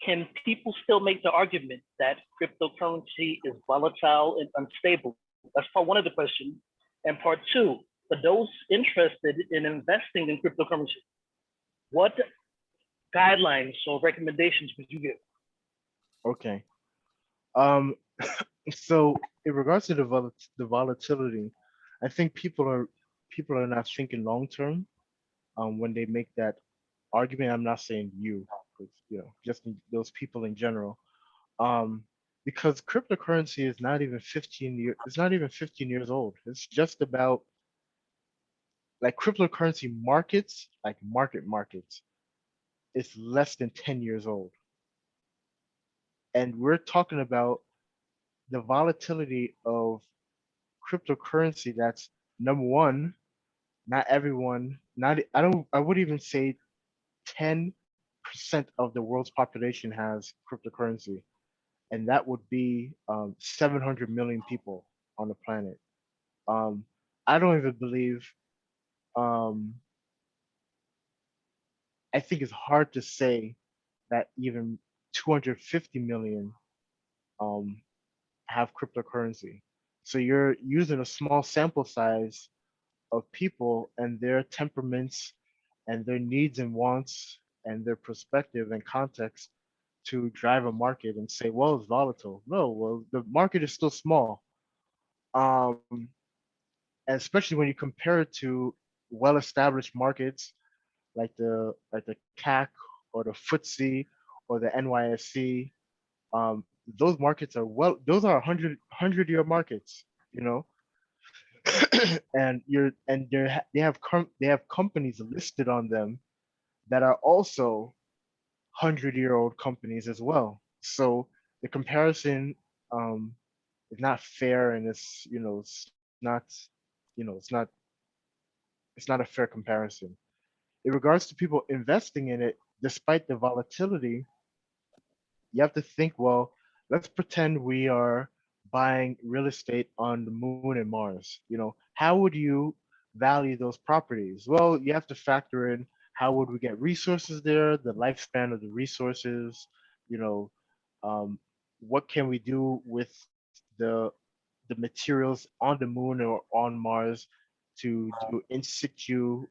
can people still make the argument that cryptocurrency is volatile and unstable? That's part one of the question. And part two, for those interested in investing in cryptocurrency, what guidelines or recommendations would you give? Okay. So in regards to the volatility, I think people are not thinking long term when they make that argument. I'm not saying you, because just those people in general. Um, because cryptocurrency is not even 15 years. It's not even 15 years old. It's just about like cryptocurrency markets, like markets. It's less than 10 years old, and we're talking about the volatility of cryptocurrency. That's number one. Not everyone. Not I would even say 10% of the world's population has cryptocurrency, and that would be 700 million people on the planet. Um, I don't even believe. Um, I think it's hard to say that even 250 million um, have cryptocurrency. So you're using a small sample size of people and their temperaments and their needs and wants and their perspective and context to drive a market and say, well, it's volatile. No, well, the market is still small. Um, and especially when you compare it to well-established markets like the CAC or the FTSE or the NYSE. Those markets are those are 100-year markets, you know, and they have companies listed on them that are also 100-year-old companies as well. So the comparison um, is not fair, and it's not a fair comparison. In regards to people investing in it, despite the volatility, you have to think, well, let's pretend we are buying real estate on the moon and Mars. How would you value those properties? Well, you have to factor in how would we get resources there, the lifespan of the resources, you know, um, what can we do with the materials on the moon or on Mars to do in situ,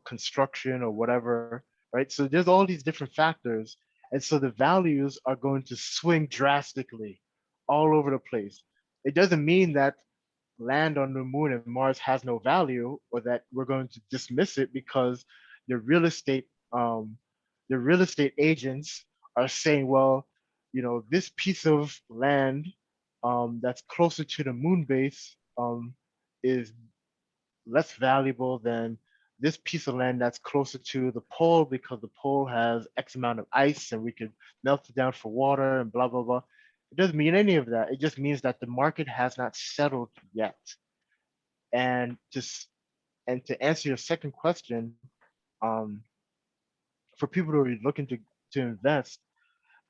construction or whatever, right? So there's all these different factors, and so the values are going to swing drastically all over the place. It doesn't mean that land on the moon and Mars has no value or that we're going to dismiss it because the real estate um, the real estate agents are saying, well, this piece of land that's closer to the moon base is less valuable than this piece of land that's closer to the pole because the pole has X amount of ice and we could melt it down for water and blah, blah, blah. It doesn't mean any of that. It just means that the market has not settled yet. And to answer your second question, um, for people who are looking to invest,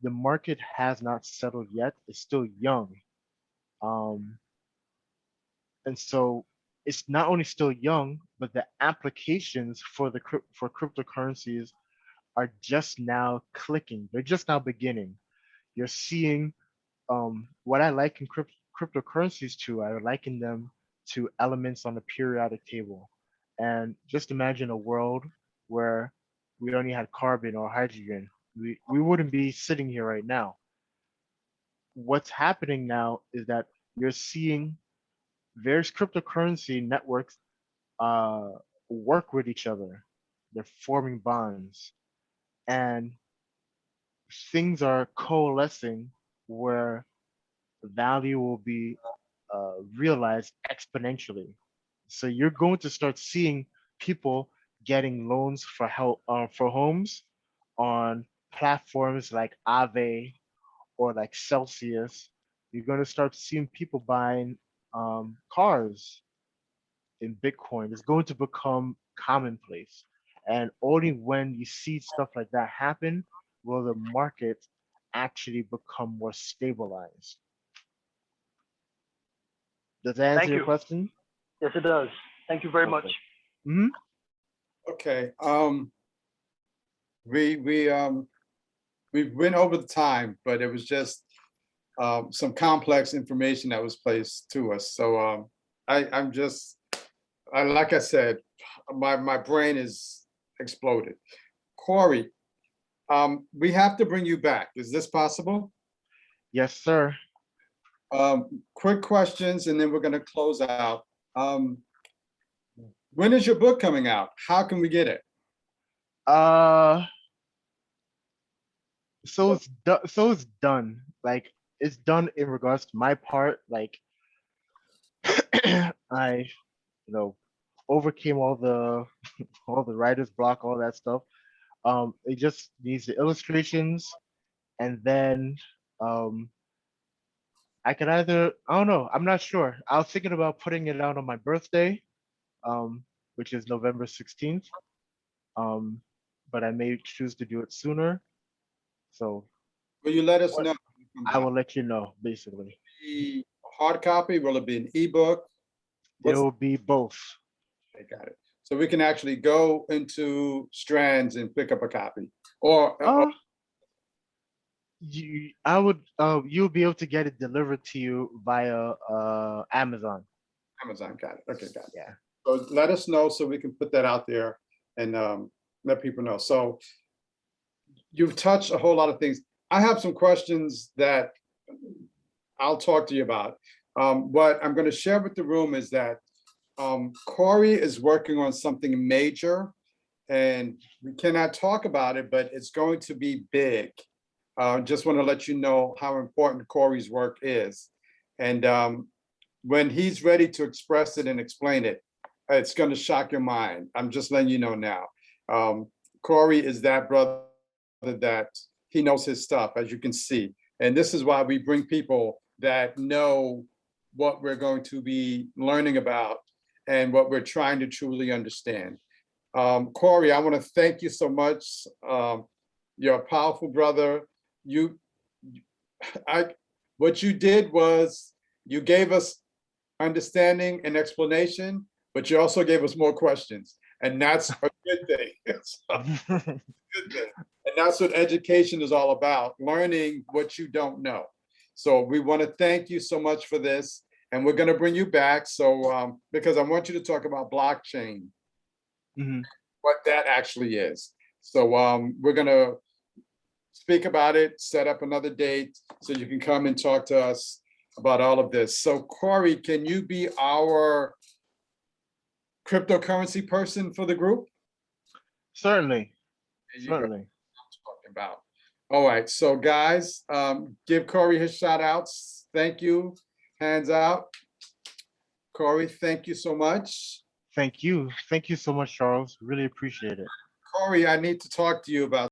the market has not settled yet. It's still young. Um, and so it's not only still young, but the applications for cryptocurrencies are just now clicking. They're just now beginning. You're seeing what I like in cryptocurrencies too. I liken them to elements on a periodic table. And just imagine a world where we only had carbon or hydrogen. We wouldn't be sitting here right now. What's happening now is that you're seeing various cryptocurrency networks uh, work with each other. They're forming bonds, and things are coalescing where value will be realized exponentially. So you're going to start seeing people getting loans for homes on platforms like Aave or like Celsius. You're going to start seeing people buying cars in Bitcoin. It's going to become commonplace. And only when you see stuff like that happen will the market actually become more stabilized. Does that answer Thank your you. question? Yes, it does. Thank you very much. Mm-hmm. Okay. we went over the time, but it was just some complex information that was placed to us. So I'm just, like I said, my brain is exploded. Corey, we have to bring you back. Is this possible? Yes, sir. Quick questions, and then we're going to close out. When is your book coming out? How can we get it? So it's done. So it's done. Like it's done in regards to my part. Like I, overcame all the all the writer's block, all that stuff. It just needs the illustrations, and then I could either, I don't know, I'm not sure. I was thinking about putting it out on my birthday, which is November 16th. But I may choose to do it sooner. So Will you let us know? I will let you know, basically. The hard copy, will it be an ebook? It will be both. I got it. So we can actually go into Strands and pick up a copy, or you'll be able to get it delivered to you via Amazon. Amazon. Got it. Okay, got it. Yeah. So let us know so we can put that out there and let people know. So you've touched a whole lot of things. I have some questions that I'll talk to you about. What I'm going to share with the room is that Corey is working on something major, and we cannot talk about it, but it's going to be big. Just want to let you know how important Corey's work is. And when he's ready to express it and explain it, it's going to shock your mind. I'm just letting you know now. Corey is that brother that he knows his stuff, as you can see. And this is why we bring people that know what we're going to be learning about and what we're trying to truly understand. Corey, I want to thank you so much. You're a powerful brother. What you did was you gave us understanding and explanation, but you also gave us more questions, and that's a good thing. Good thing. And that's what education is all about, learning what you don't know. So we want to thank you so much for this, and we're going to bring you back. So because I want you to talk about blockchain, what that actually is. So we're going to speak about it, set up another date so you can come and talk to us about all of this. So Corey, can you be our cryptocurrency person for the group? Certainly. There you go. Certainly. Talking about. All right, so guys, give Corey his shout outs. Thank you. Hands out. Corey, thank you so much. Thank you. Thank you so much, Charles. Really appreciate it. Corey, I need to talk to you about